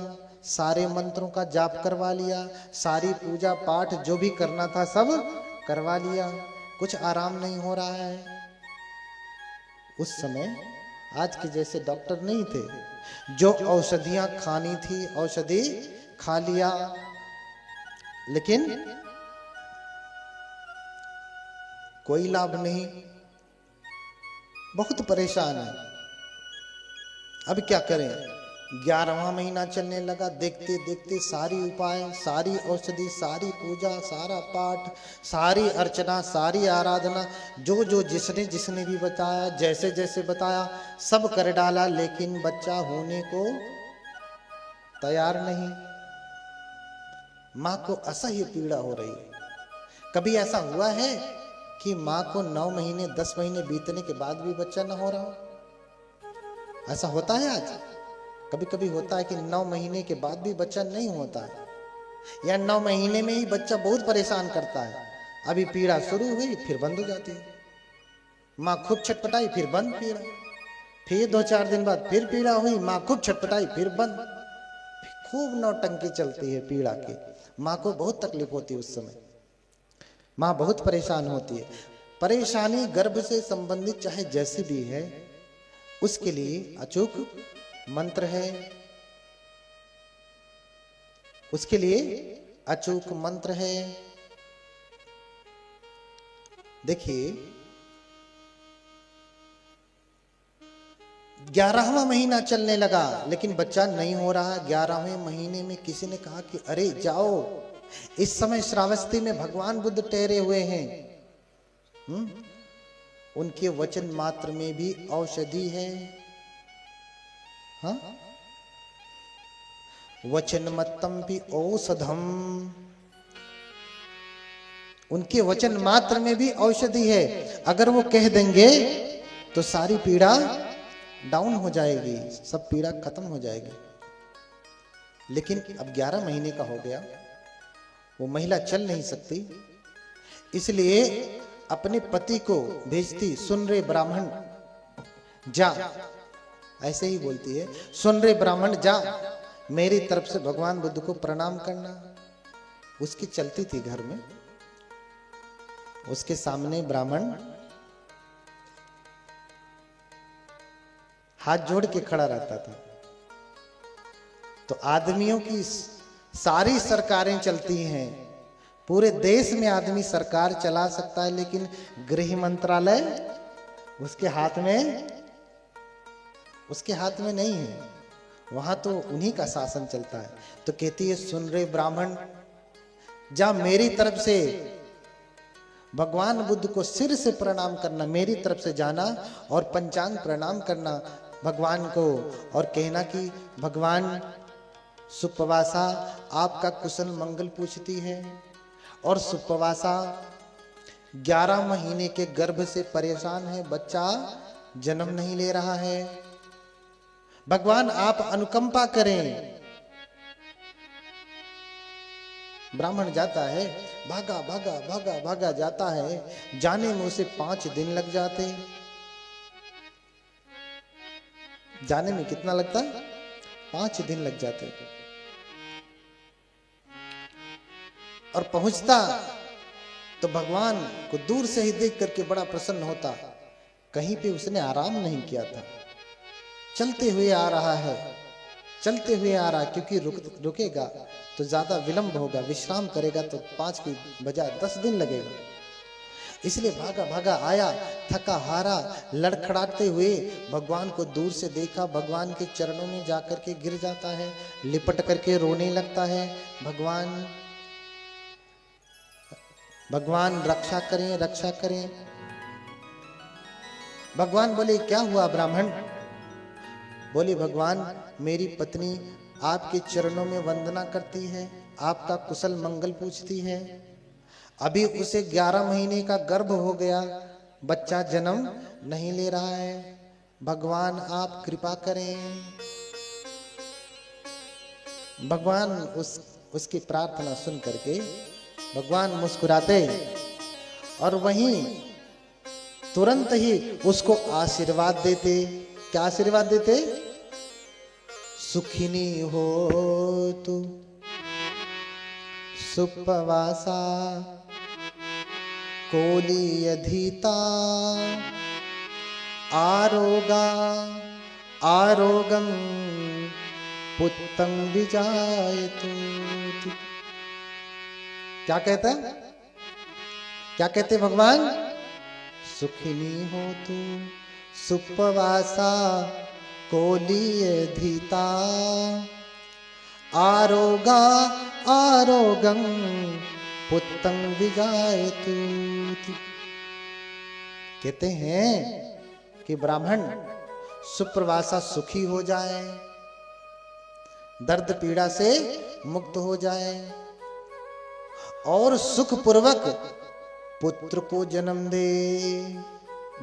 सारे मंत्रों का जाप करवा लिया, सारी पूजा पाठ जो भी करना था सब करवा लिया, कुछ आराम नहीं हो रहा है। उस समय आज के जैसे डॉक्टर नहीं थे, जो औषधियां खानी थी औषधि खा लिया, लेकिन कोई लाभ नहीं, बहुत परेशान है। अब क्या करें? 11वां महीना चलने लगा। देखते देखते सारी उपाय, सारी औषधि, सारी पूजा, सारा पाठ, सारी अर्चना, सारी आराधना, जो जो जिसने जिसने भी बताया, जैसे जैसे बताया, सब कर डाला, लेकिन बच्चा होने को तैयार नहीं। माँ को असह्य पीड़ा हो रही है। कभी ऐसा हुआ है कि माँ को 9 महीने 10 महीने बीतने के बाद भी बच्चा न हो रहा? ऐसा होता है आज? कभी कभी होता है कि 9 महीने के बाद भी बच्चा नहीं होता है, या 9 महीने में ही बच्चा बहुत परेशान करता है। अभी पीड़ा शुरू हुई फिर बंद हो जाती है। माँ खूब छटपटाई फिर बंद पीड़ा, फिर 2-4 दिन बाद फिर पीड़ा हुई, माँ खूब छटपटाई फिर बंद। खूब नौटंकी चलती है पीड़ा की। माँ को बहुत तकलीफ होती है उस समय, माँ बहुत परेशान होती है। परेशानी गर्भ से संबंधित चाहे जैसी भी है, उसके लिए अचूक मंत्र है। उसके लिए अचूक मंत्र है। देखिए, 11वां महीना चलने लगा लेकिन बच्चा नहीं हो रहा। 11वें महीने में किसी ने कहा कि अरे जाओ, इस समय श्रावस्ती में भगवान बुद्ध ठहरे हुए हैं। उनके वचन मात्र में भी औषधि है। हाँ, वचन मत्तम भी औषधम, उनके वचन मात्र में भी औषधि है। अगर वो कह देंगे तो सारी पीड़ा डाउन हो जाएगी, सब पीड़ा खत्म हो जाएगी। लेकिन अब 11 महीने का हो गया, वो महिला चल नहीं सकती, इसलिए अपने पति को भेजती, सुन रे ब्राह्मण जा, ऐसे ही बोलती है, सुन रे ब्राह्मण जा, मेरी तरफ से भगवान बुद्ध को प्रणाम करना। उसकी चलती थी घर में, उसके सामने ब्राह्मण हाथ जोड़ के खड़ा रहता था। तो आदमियों की सारी सरकारें चलती हैं, पूरे देश में आदमी सरकार चला सकता है, लेकिन गृह मंत्रालय उसके हाथ में नहीं है। वहां तो उन्हीं का शासन चलता है। तो कहती है, सुन रे ब्राह्मण जा, मेरी तरफ से भगवान बुद्ध को सिर से प्रणाम करना, मेरी तरफ से जाना और पंचांग प्रणाम करना भगवान को, और कहना कि भगवान सुपवासा आपका कुशल मंगल पूछती है, और सुपवासा 11 महीने के गर्भ से परेशान है, बच्चा जन्म नहीं ले रहा है, भगवान आप अनुकंपा करें। ब्राह्मण जाता है, भागा भागा भागा भागा जाता है, जाने में उसे 5 दिन लग जाते। जाने में कितना लगता है? 5 दिन लग जाते। और पहुंचता तो भगवान को दूर से ही देख करके बड़ा प्रसन्न होता। कहीं पे उसने आराम नहीं किया था, चलते हुए आ रहा है, चलते हुए आ रहा है, क्योंकि रुकेगा तो ज्यादा विलंब होगा, विश्राम करेगा तो 5 की बजाय 10 दिन लगेगा। इसलिए भागा भागा आया, थका हारा, लड़खड़ाते हुए भगवान को दूर से देखा, भगवान के चरणों में जाकर के गिर जाता है, लिपट करके रोने लगता है, भगवान भगवान रक्षा करें, रक्षा करें। भगवान बोले, क्या हुआ ब्राह्मण? बोले, भगवान मेरी पत्नी आपके चरणों में वंदना करती है, आपका कुशल मंगल पूछती है, अभी उसे 11 महीने का गर्भ हो गया, बच्चा जन्म नहीं ले रहा है, भगवान आप कृपा करें। भगवान उसकी प्रार्थना सुन करके भगवान मुस्कुराते और वहीं तुरंत ही उसको आशीर्वाद देते। क्या आशीर्वाद देते? सुखिनी हो तू सुपवासा कोली अधीता आरोगा आरोगम पुत्तं विजायतु। क्या कहता है? क्या कहते भगवान? सुखिनी हो तू सुपवासा कोलीयधीता आरोगा आरोगं पुत्तं विजायतु। कहते हैं कि ब्राह्मण सुप्रवासा सुखी हो जाए, दर्द पीड़ा से मुक्त हो जाए और सुखपूर्वक पुत्र को जन्म दे।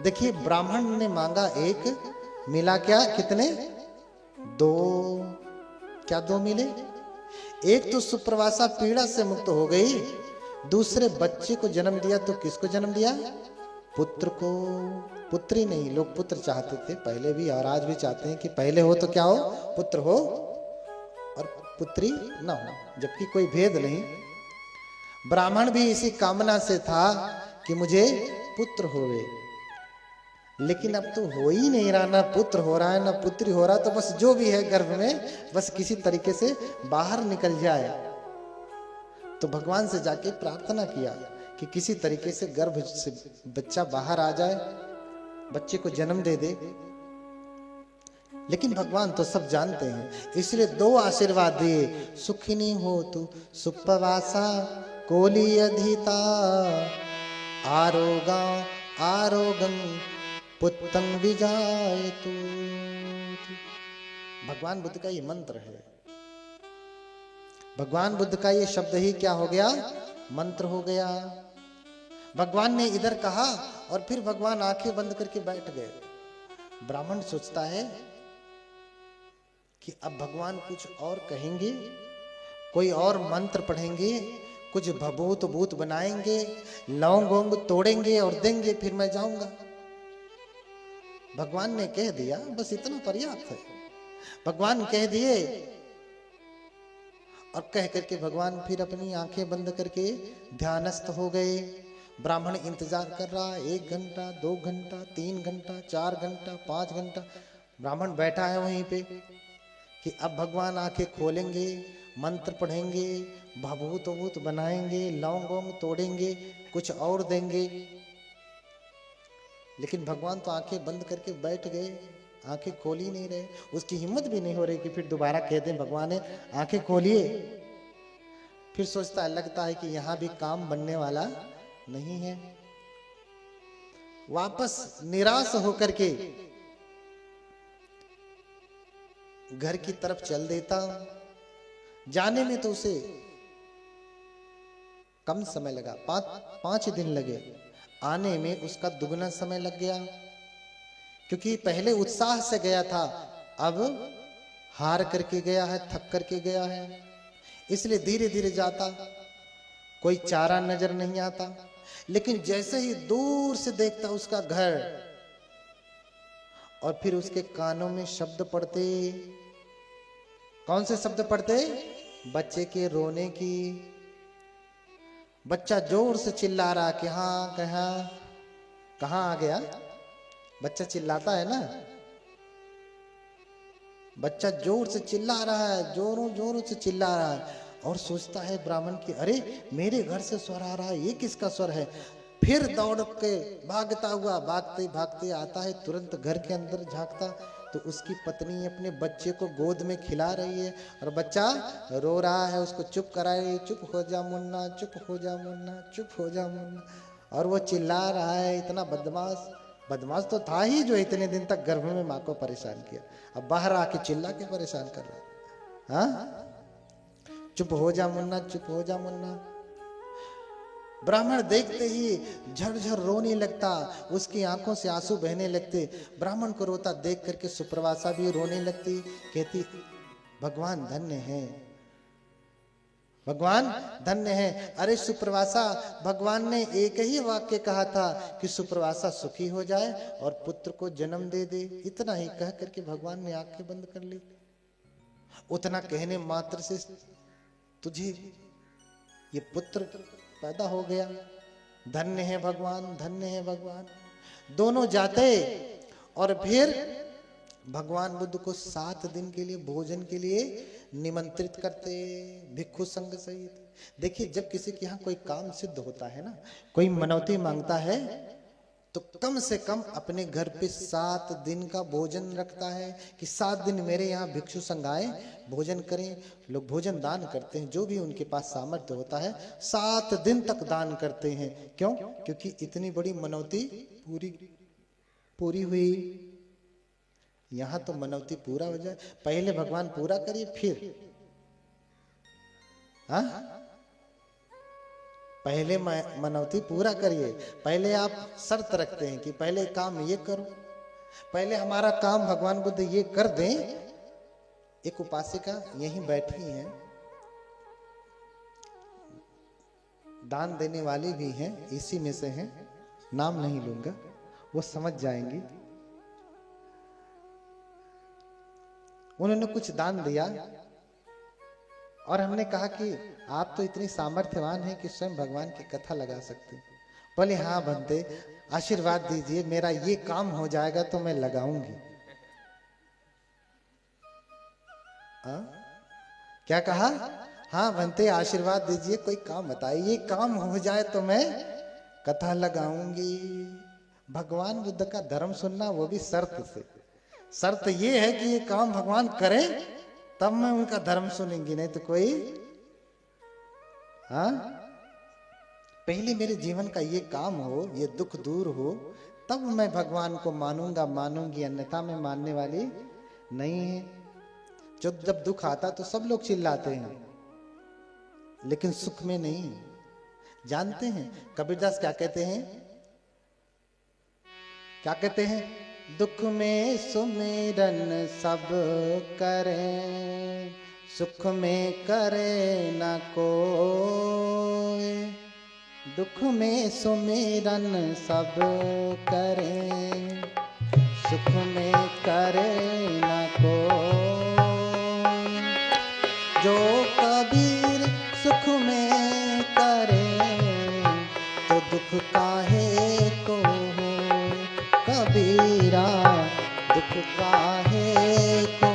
देखिए ब्राह्मण ने मांगा एक, मिला क्या? कितने? दो। क्या दो मिले? एक तो सुप्रवासा पीड़ा से मुक्त हो गई, दूसरे बच्चे को जन्म दिया। तो किसको जन्म दिया? पुत्र को। पुत्री नहीं, लोग पुत्र चाहते थे पहले भी और आज भी चाहते हैं कि पहले हो तो क्या हो? पुत्र हो और पुत्री ना हो, जबकि कोई भेद नहीं। ब्राह्मण भी इसी कामना से था कि मुझे पुत्र होवे, लेकिन अब तो हो ही नहीं रहा, ना पुत्र हो रहा है ना पुत्री हो रहा, तो बस जो भी है गर्भ में बस किसी तरीके से बाहर निकल जाए। तो भगवान से जाके प्रार्थना किया कि किसी तरीके से गर्भ से बच्चा बाहर आ जाए, बच्चे को जन्म दे दे। लेकिन भगवान तो सब जानते हैं, इसलिए दो आशीर्वाद दिए, सुखिनी हो तू सुप्रवासा कोलीयधीता आरोगा आरोगं पुत्तं विजायतु। भगवान बुद्ध का ये मंत्र है। भगवान बुद्ध का ये शब्द ही क्या हो गया? मंत्र हो गया। भगवान ने इधर कहा और फिर भगवान आंखें बंद करके बैठ गए। ब्राह्मण सोचता है कि अब भगवान कुछ और कहेंगे, कोई और मंत्र पढ़ेंगे, कुछ भभूत भूत बनाएंगे, लौंग वोंग तोड़ेंगे और देंगे, फिर मैं जाऊंगा। भगवान ने कह दिया, बस इतना पर्याप्त है। भगवान कह दिए और कह करके भगवान फिर अपनी आंखें बंद करके ध्यानस्थ हो गए। ब्राह्मण इंतजार कर रहा, 1 घंटा 2 घंटा 3 घंटा 4 घंटा 5 घंटा ब्राह्मण बैठा है वहीं पे कि अब भगवान आंखें खोलेंगे, मंत्र पढ़ेंगे, भभूत वभूत बनाएंगे, लौंग वोंग तोड़ेंगे, कुछ और देंगे। लेकिन भगवान तो आंखें बंद करके बैठ गए, आंखें खोल ही नहीं रहे। उसकी हिम्मत भी नहीं हो रही कि फिर दोबारा कह दें भगवान ने आंखें खोलिए। फिर सोचता है, लगता है कि यहां भी काम बनने वाला नहीं है। वापस निराश होकर के घर की तरफ चल देता। जाने में तो उसे कम समय लगा, 5 दिन लगे। आने में उसका दुगना समय लग गया, क्योंकि पहले उत्साह से गया था, अब हार करके गया है, थक करके गया है। इसलिए धीरे धीरे जाता, कोई चारा नजर नहीं आता। लेकिन जैसे ही दूर से देखता उसका घर और फिर उसके कानों में शब्द पड़ते। कौन से शब्द पड़ते? बच्चे के रोने की। बच्चा जोर से चिल्ला रहा कि हाँ कहाँ आ गया। बच्चा चिल्लाता है ना, बच्चा जोर से चिल्ला रहा है, जोरों जोरों से चिल्ला रहा है और सोचता है ब्राह्मण की, अरे मेरे घर से स्वर आ रहा है, ये किसका स्वर है। फिर दौड़ के भागता हुआ भागते भागते आता है, तुरंत घर के अंदर झांकता तो उसकी पत्नी अपने बच्चे को गोद में खिला रही है और बच्चा रो रहा है। उसको चुप करा रही है, चुप हो जा मुन्ना, चुप हो जा मुन्ना, चुप हो जा मुन्ना। और वो चिल्ला रहा है। इतना बदमाश तो था ही जो इतने दिन तक गर्भ में माँ को परेशान किया, अब बाहर आके चिल्ला के परेशान कर रहा है। हाँ, चुप हो जा मुन्ना, चुप हो जा मुन्ना। ब्राह्मण देखते ही झरझर रोने लगता, उसकी आंखों से आंसू बहने लगते। ब्राह्मण को रोता देख करके सुप्रवासा भी रोने लगती, कहती भगवान धन्य है, भगवान धन्य है। अरे सुप्रवासा, भगवान ने एक ही वाक्य कहा था कि सुप्रवासा सुखी हो जाए और पुत्र को जन्म दे दे। इतना ही कह करके भगवान ने आंखें बंद कर ली। उतना कहने मात्र से तुझे ये पुत्र पैदा हो गया। धन्य है भगवान, धन्य है भगवान। दोनों जाते और फिर भगवान बुद्ध को 7 दिन के लिए भोजन के लिए निमंत्रित करते, भिक्षु संघ सहित। देखिए, जब किसी के यहाँ कोई काम सिद्ध होता है ना, कोई मनौती मांगता है, तो कम से कम अपने घर पे 7 दिन का भोजन रखता है कि 7 दिन मेरे यहाँ भिक्षु संघ आए, भोजन करें। लोग भोजन दान करते हैं, जो भी उनके पास सामर्थ्य होता है 7 दिन तक दान करते हैं। क्यों? क्योंकि इतनी बड़ी मनौती पूरी हुई। यहाँ तो मनौती पूरा हो जाए, पहले भगवान पूरा करिए फिर। हाँ, पहले मनौती पूरा करिए। पहले आप शर्त रखते हैं कि पहले काम ये करो, पहले हमारा काम भगवान बुद्ध ये कर दें। एक उपासिका यहीं बैठी हैं, दान देने वाली भी हैं, इसी में से हैं, नाम नहीं लूंगा, वो समझ जाएंगी। उन्होंने कुछ दान दिया और हमने कहा कि आप तो इतनी सामर्थ्यवान हैं कि स्वयं भगवान की कथा लगा सकते। बोले हाँ बनते, आशीर्वाद दीजिए, मेरा ये काम हो जाएगा तो मैं लगाऊंगी। क्या कहा? हाँ बनते, आशीर्वाद दीजिए, कोई काम बताइए, ये काम हो जाए तो मैं कथा लगाऊंगी। भगवान बुद्ध का धर्म सुनना, वो भी शर्त से। शर्त ये है कि ये काम भगवान करें तब मैं उनका धर्म सुनेंगी, नहीं तो कोई। हाँ, पहले मेरे जीवन का ये काम हो, ये दुख दूर हो, तब मैं भगवान को मानूंगा, मानूंगी, अन्यथा मैं मानने वाली नहीं है। जब दुख आता तो सब लोग चिल्लाते हैं, लेकिन सुख में नहीं। जानते हैं कबीरदास क्या कहते हैं? क्या कहते हैं? दुख में सुमिरन सब करें, सुख में करे न कोई। दुख में सुमिरन सब करें, सुख में करे न कोई। जो कबीर सुख में करे, तो दुख काहे को हो कबीरा, दुख काहे को।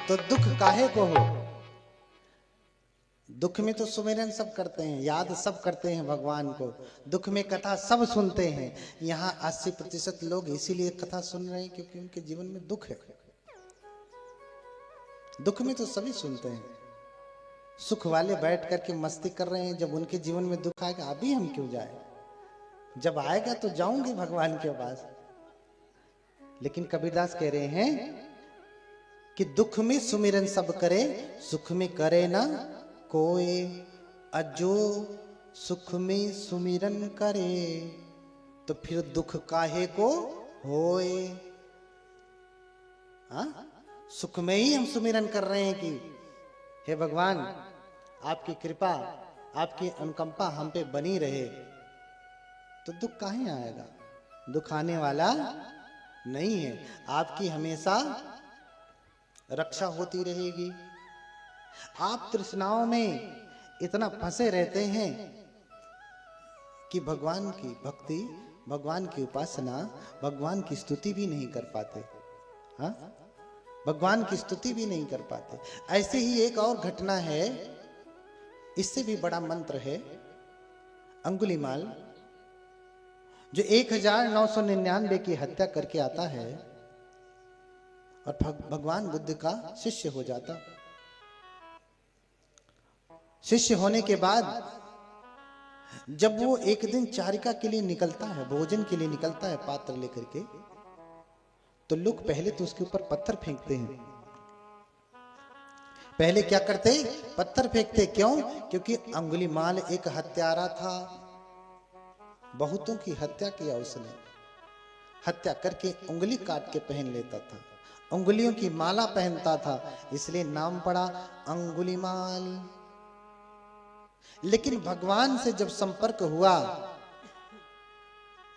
तो दुख काहे को हो? दुख में तो सुमिरन सब करते हैं, याद सब करते हैं भगवान को, दुख में कथा सब सुनते हैं। यहाँ 80% लोग इसीलिए कथा सुन रहे हैं क्योंकि उनके जीवन में दुख है। दुख में तो सभी सुनते हैं। सुख वाले बैठ करके मस्ती कर रहे हैं, जब उनके जीवन में दुख आएगा अभी हम क्यों जाए? जब आएगा तो जाऊंगे भगवान के पास। लेकिन कबीरदास कह रहे हैं कि दुख में सुमिरन सब करे, सुख में करे ना कोई। अजो सुख में सुमिरन करे, तो फिर दुख काहे को होए। हाँ, सुख में ही हम सुमिरन कर रहे हैं कि हे भगवान आपकी कृपा, आपकी अनुकंपा हम पे बनी रहे, तो दुख काहे आएगा? दुख आने वाला नहीं है। आपकी हमेशा रक्षा होती रहेगी। आप तृष्णाओं में इतना फंसे रहते हैं कि भगवान की भक्ति, भगवान की उपासना, भगवान की स्तुति भी नहीं कर पाते। हाँ, भगवान की स्तुति भी नहीं कर पाते। ऐसे ही एक और घटना है, इससे भी बड़ा मंत्र है। अंगुलीमाल जो 1999 की हत्या करके आता है और भगवान बुद्ध का शिष्य हो जाता। शिष्य होने के बाद जब वो एक दिन चारिका के लिए निकलता है, भोजन के लिए निकलता है पात्र लेकर के, तो लोग पहले तो उसके ऊपर पत्थर फेंकते हैं। पहले क्या करते? पत्थर फेंकते। क्यों? क्योंकि अंगुलीमाल एक हत्यारा था। बहुतों की हत्या किया उसने। हत्या करके उंगली काट के पहन लेता था, उंगलियों की माला पहनता था, इसलिए नाम पड़ा अंगुलीमाल। लेकिन भगवान से जब संपर्क हुआ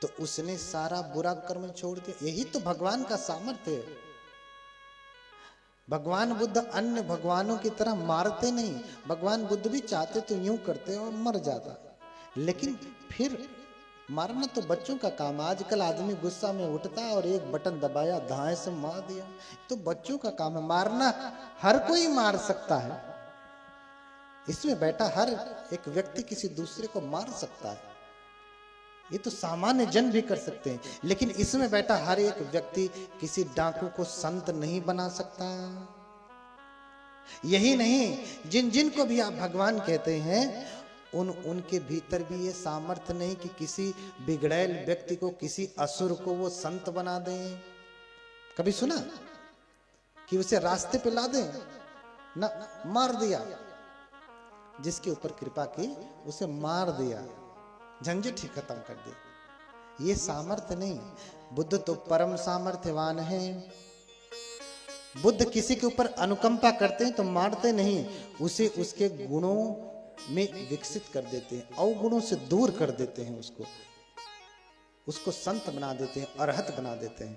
तो उसने सारा बुरा कर्म छोड़ दिया। यही तो भगवान का सामर्थ्य है। भगवान बुद्ध अन्य भगवानों की तरह मारते नहीं। भगवान बुद्ध भी चाहते तो यूं करते और मर जाता, लेकिन फिर मारना तो बच्चों का काम। आजकल आदमी गुस्सा में उठता और एक बटन दबाया, धाए से मार दिया। तो बच्चों का काम है मारना। हर कोई मार सकता है, इसमें बैठा हर एक व्यक्ति किसी दूसरे को मार सकता है, ये तो सामान्य जन भी कर सकते हैं। लेकिन इसमें बैठा हर एक व्यक्ति किसी डाकू को संत नहीं बना सकता। यही नहीं, जिन जिन को भी आप भगवान कहते हैं, उनके भीतर भी ये सामर्थ्य नहीं कि किसी बिगड़ैल व्यक्ति को, किसी असुर को वो संत बना दें। कभी सुना कि उसे रास्ते पे ला दें? ना, मार दिया। जिसके ऊपर कृपा की उसे मार दिया, झंझट ही खत्म कर दी। ये सामर्थ्य नहीं। बुद्ध तो परम सामर्थ्यवान है। बुद्ध किसी के ऊपर अनुकंपा करते हैं तो मारते नहीं, उसे उसके गुणों में विकसित कर देते हैं, अवगुणों से दूर कर देते हैं, उसको संत बना देते हैं, अरहत बना देते हैं।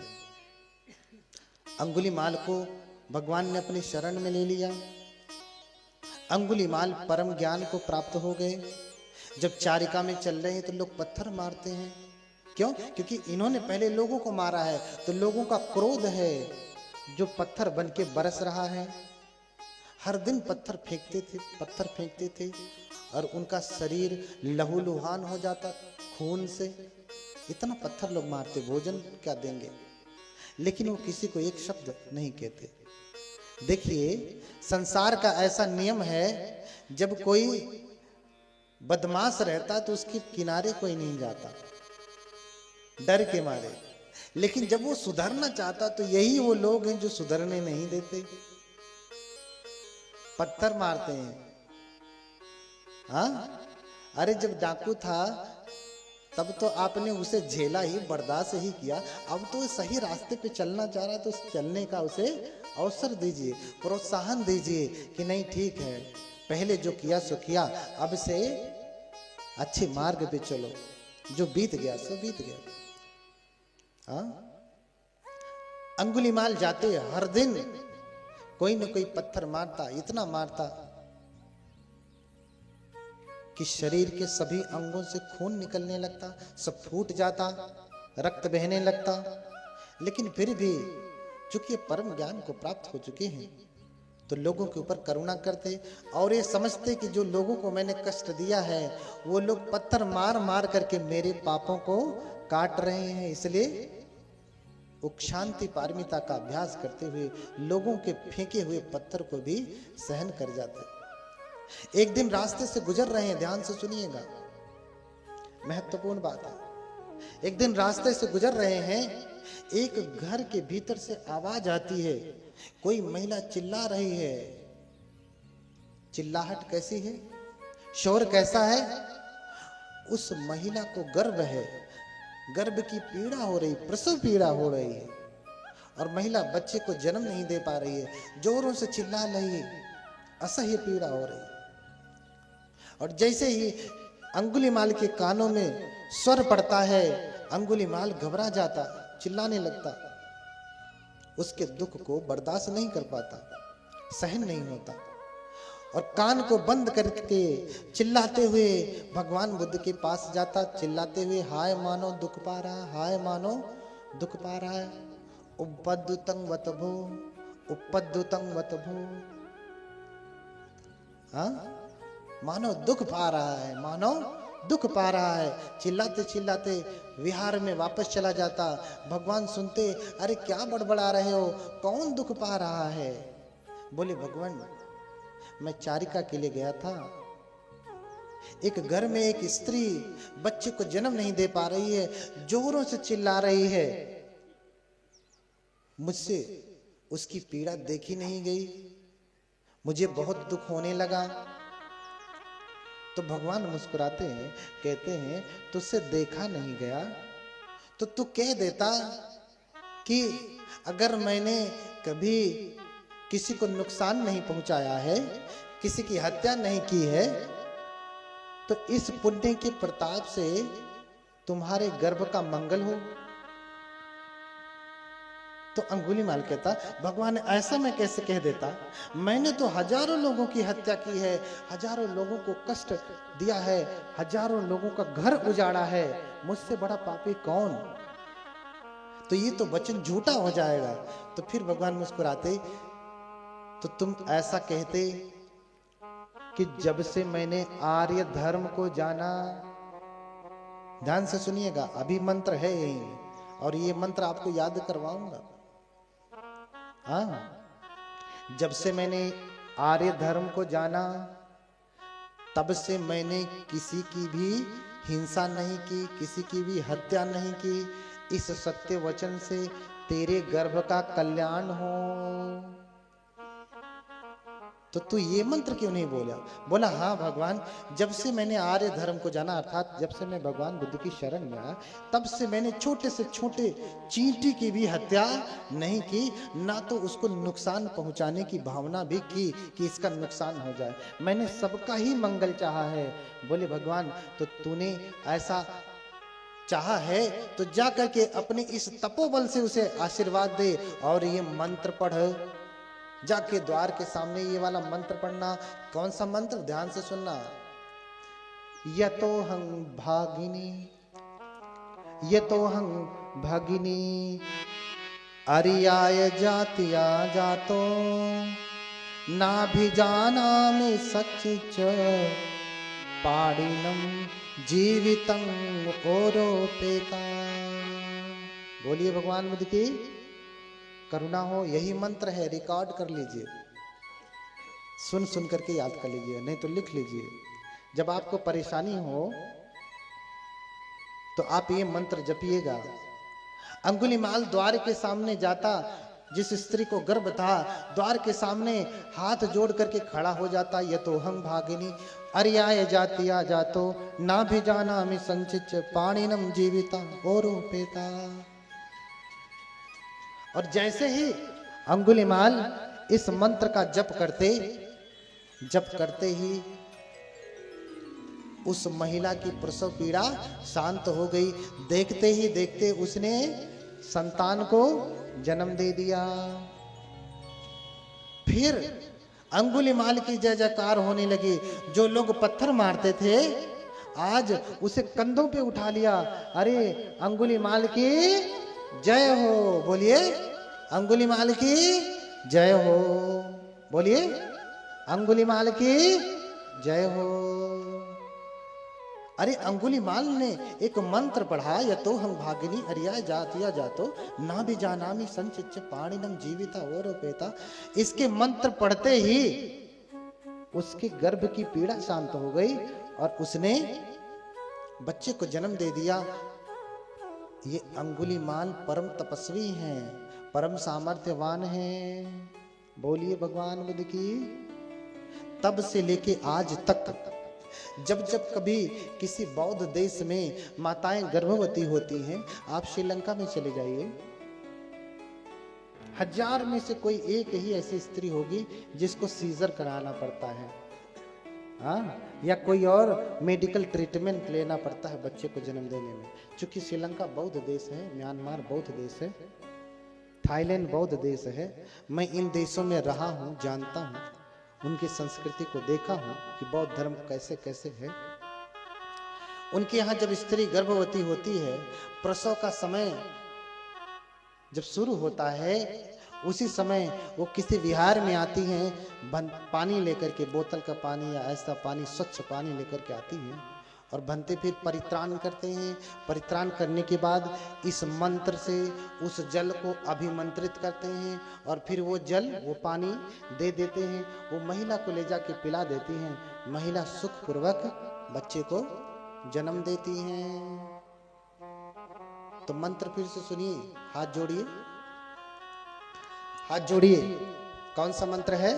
अंगुलीमाल को भगवान ने अपनी शरण में ले लिया। अंगुलीमाल परम ज्ञान को प्राप्त हो गए। जब चारिका में चल रहे हैं तो लोग पत्थर मारते हैं। क्यों? क्योंकि इन्होंने पहले लोगों को मारा है, तो लोगों का क्रोध है जो पत्थर बन के बरस रहा है। हर दिन पत्थर फेंकते थे और उनका शरीर लहूलुहान हो जाता खून से। इतना पत्थर लोग मारते, भोजन क्या देंगे? लेकिन वो किसी को एक शब्द नहीं कहते। देखिए, संसार का ऐसा नियम है, जब कोई बदमाश रहता तो उसके किनारे कोई नहीं जाता डर के मारे। लेकिन जब वो सुधरना चाहता तो यही वो लोग हैं जो सुधरने नहीं देते, पत्थर मारते हैं। हाँ, अरे जब डाकू था तब तो आपने उसे झेला ही, बर्दाश्त ही किया। अब तो सही रास्ते पे चलना चाह रहा है तो चलने का उसे अवसर दीजिए, प्रोत्साहन दीजिए कि नहीं ठीक है, पहले जो किया सो किया, अब से अच्छे मार्ग पे चलो, जो बीत गया सो बीत गया। हाँ, अंगुलीमाल जाते हर दिन कोई न कोई पत्थर मारता, इतना मारता कि शरीर के सभी अंगों से खून निकलने लगता, सब फूट जाता, रक्त बहने लगता। लेकिन फिर भी चूंकि परम ज्ञान को प्राप्त हो चुके हैं तो लोगों के ऊपर करुणा करते और ये समझते कि जो लोगों को मैंने कष्ट दिया है वो लोग पत्थर मार मार करके मेरे पापों को काट रहे हैं, इसलिए वो शांति पारमिता का अभ्यास करते हुए लोगों के फेंके हुए पत्थर को भी सहन कर जाते। एक दिन रास्ते से गुजर रहे हैं, ध्यान से सुनिएगा, महत्वपूर्ण बात है। एक दिन रास्ते से गुजर रहे हैं, एक घर के भीतर से आवाज आती है, कोई महिला चिल्ला रही है। चिल्लाहट कैसी है, शोर कैसा है? उस महिला को गर्भ है, गर्भ की पीड़ा हो रही, प्रसव पीड़ा हो रही है और महिला बच्चे को जन्म नहीं दे पा रही है, जोरों से चिल्ला रही है, असह्य पीड़ा हो रही है। और जैसे ही अंगुलीमाल के कानों में स्वर पड़ता है, अंगुलीमाल घबरा जाता, चिल्लाने लगता, उसके दुख को बर्दाश्त नहीं कर पाता, सहन नहीं होता और कान को बंद करके चिल्लाते हुए भगवान बुद्ध के पास जाता, चिल्लाते हुए, हाय मानो दुख पा रहा, हाय मानो दुख पा रहा है, उपद्युतं वतभो, उपद्युतं वतभो। हाँ, मानो दुख पा रहा है, मानो दुख पा रहा है। चिल्लाते चिल्लाते विहार में वापस चला जाता। भगवान सुनते, अरे क्या बड़बड़ा रहे हो, कौन दुख पा रहा है? बोले, भगवान मैं चारिका के लिए गया था, एक घर में एक स्त्री बच्चे को जन्म नहीं दे पा रही है, जोरों से चिल्ला रही है, मुझसे उसकी पीड़ा देखी नहीं गई, मुझे बहुत दुख होने लगा। तो भगवान मुस्कुराते हैं, कहते हैं, तुझसे देखा नहीं गया तो तू कह देता कि अगर मैंने कभी किसी को नुकसान नहीं पहुंचाया है, किसी की हत्या नहीं की है, तो इस पुण्य के प्रताप से तुम्हारे गर्भ का मंगल हो। तो अंगुलीमाल कहता, भगवान ऐसा मैं कैसे कह देता, मैंने तो हजारों लोगों की हत्या की है, हजारों लोगों को कष्ट दिया है, हजारों लोगों का घर उजाड़ा है, मुझसे बड़ा पापी कौन। तो ये तो वचन झूठा हो जाएगा। तो फिर भगवान मुस्कुराते, तो तुम ऐसा कहते कि जब से मैंने आर्य धर्म को जाना, ध्यान से सुनिएगा, अभी मंत्र है यही और ये मंत्र आपको याद करवाऊंगा। हाँ, जब से मैंने आर्य धर्म को जाना, तब से मैंने किसी की भी हिंसा नहीं की, किसी की भी हत्या नहीं की। इस सत्य वचन से तेरे गर्भ का कल्याण हो। तो तू ये मंत्र क्यों नहीं बोला? बोला, हाँ भगवान, जब से मैंने आर्य धर्म को जाना, अर्थात जब से मैं भगवान बुद्ध की शरण में आया, तब से मैंने छोटे से छोटे चींटी की भी हत्या नहीं की, ना तो उसको नुकसान पहुंचाने की भावना भी की कि इसका नुकसान हो जाए। मैंने सबका ही मंगल चाहा है। बोले, भगवान, तो तूने ऐसा चाहा है तो जा करके अपने इस तपोबल से उसे आशीर्वाद दे और ये मंत्र पढ़। जाके द्वार के सामने ये वाला मंत्र पढ़ना। कौन सा मंत्र? ध्यान से सुनना। यतोहं भागिनी, यतोहं भागिनी अरियाय जातिया जातो, नाभिजानामि सच्च पाणिनं जीवितं ओरोपेता। बोलिए भगवान बुद्ध की करुणा हो। यही मंत्र है, रिकॉर्ड कर लीजिए, सुन सुन करके याद कर लीजिए, नहीं तो लिख लीजिए। जब आपको परेशानी हो तो आप ये मंत्र जपिएगा। अंगुलीमाल द्वार के सामने जाता, जिस स्त्री को गर्भ था, द्वार के सामने हाथ जोड़ करके खड़ा हो जाता। यतोहं भागिनी अर्याय जातिया जातो, ना भी जाना मी संचिच पाणिनम जीविता ओरोपेता। और जैसे ही अंगुलीमाल इस मंत्र का जप करते ही उस महिला की प्रसव पीड़ा शांत हो गई। देखते ही देखते उसने संतान को जन्म दे दिया। फिर अंगुलीमाल की जय जयकार होने लगी। जो लोग पत्थर मारते थे, आज उसे कंधों पे उठा लिया। अरे अंगुलीमाल की जय हो, बोलिए अंगुलीमाल की जय हो, बोलिए अंगुलीमाल की जय हो। अरे अंगुलीमाल ने एक मंत्र पढ़ा, यतोहं भागिनी अर्याय जातिया जातो, ना भी जानामि संचिच पाणिनम जीविता ओरोपेता। इसके मंत्र पढ़ते ही उसके गर्भ की पीड़ा शांत हो गई और उसने बच्चे को जन्म दे दिया। ये अंगुलीमाल परम तपस्वी हैं, परम सामर्थ्यवान हैं। बोलिए भगवान बुद्ध की। तब से लेके आज तक जब जब कभी किसी बौद्ध देश में माताएं गर्भवती होती हैं, आप श्रीलंका में चले जाइए, 1000 में से कोई एक ही ऐसी स्त्री होगी जिसको सीजर कराना पड़ता है, हाँ, या कोई और मेडिकल ट्रीटमेंट लेना पड़ता है बच्चे को जन्म देने में। चूंकि श्रीलंका बौद्ध देश है, म्यांमार बौद्ध देश है, थाईलैंड बौद्ध देश है। मैं इन देशों में रहा हूँ, जानता हूँ, उनकी संस्कृति को देखा हूँ कि बौद्ध धर्म कैसे कैसे है। उनके यहाँ जब स्त्री गर्भवती होती है, प्रसव का समय जब शुरू होता है, उसी समय वो किसी विहार में आती हैं, पानी लेकर के, बोतल का पानी या ऐसा पानी, स्वच्छ पानी लेकर के आती हैं और बनते फिर परित्राण करते हैं। परित्राण करने के बाद इस मंत्र से उस जल को अभिमंत्रित करते हैं और फिर वो जल, वो पानी दे देते हैं। वो महिला को ले जाके पिला देती हैं। महिला सुखपूर्वक बच्चे को जन्म देती हैं। तो मंत्र फिर से सुनिए, हाथ जोड़िए, हाथ जोड़िए। कौन सा मंत्र है?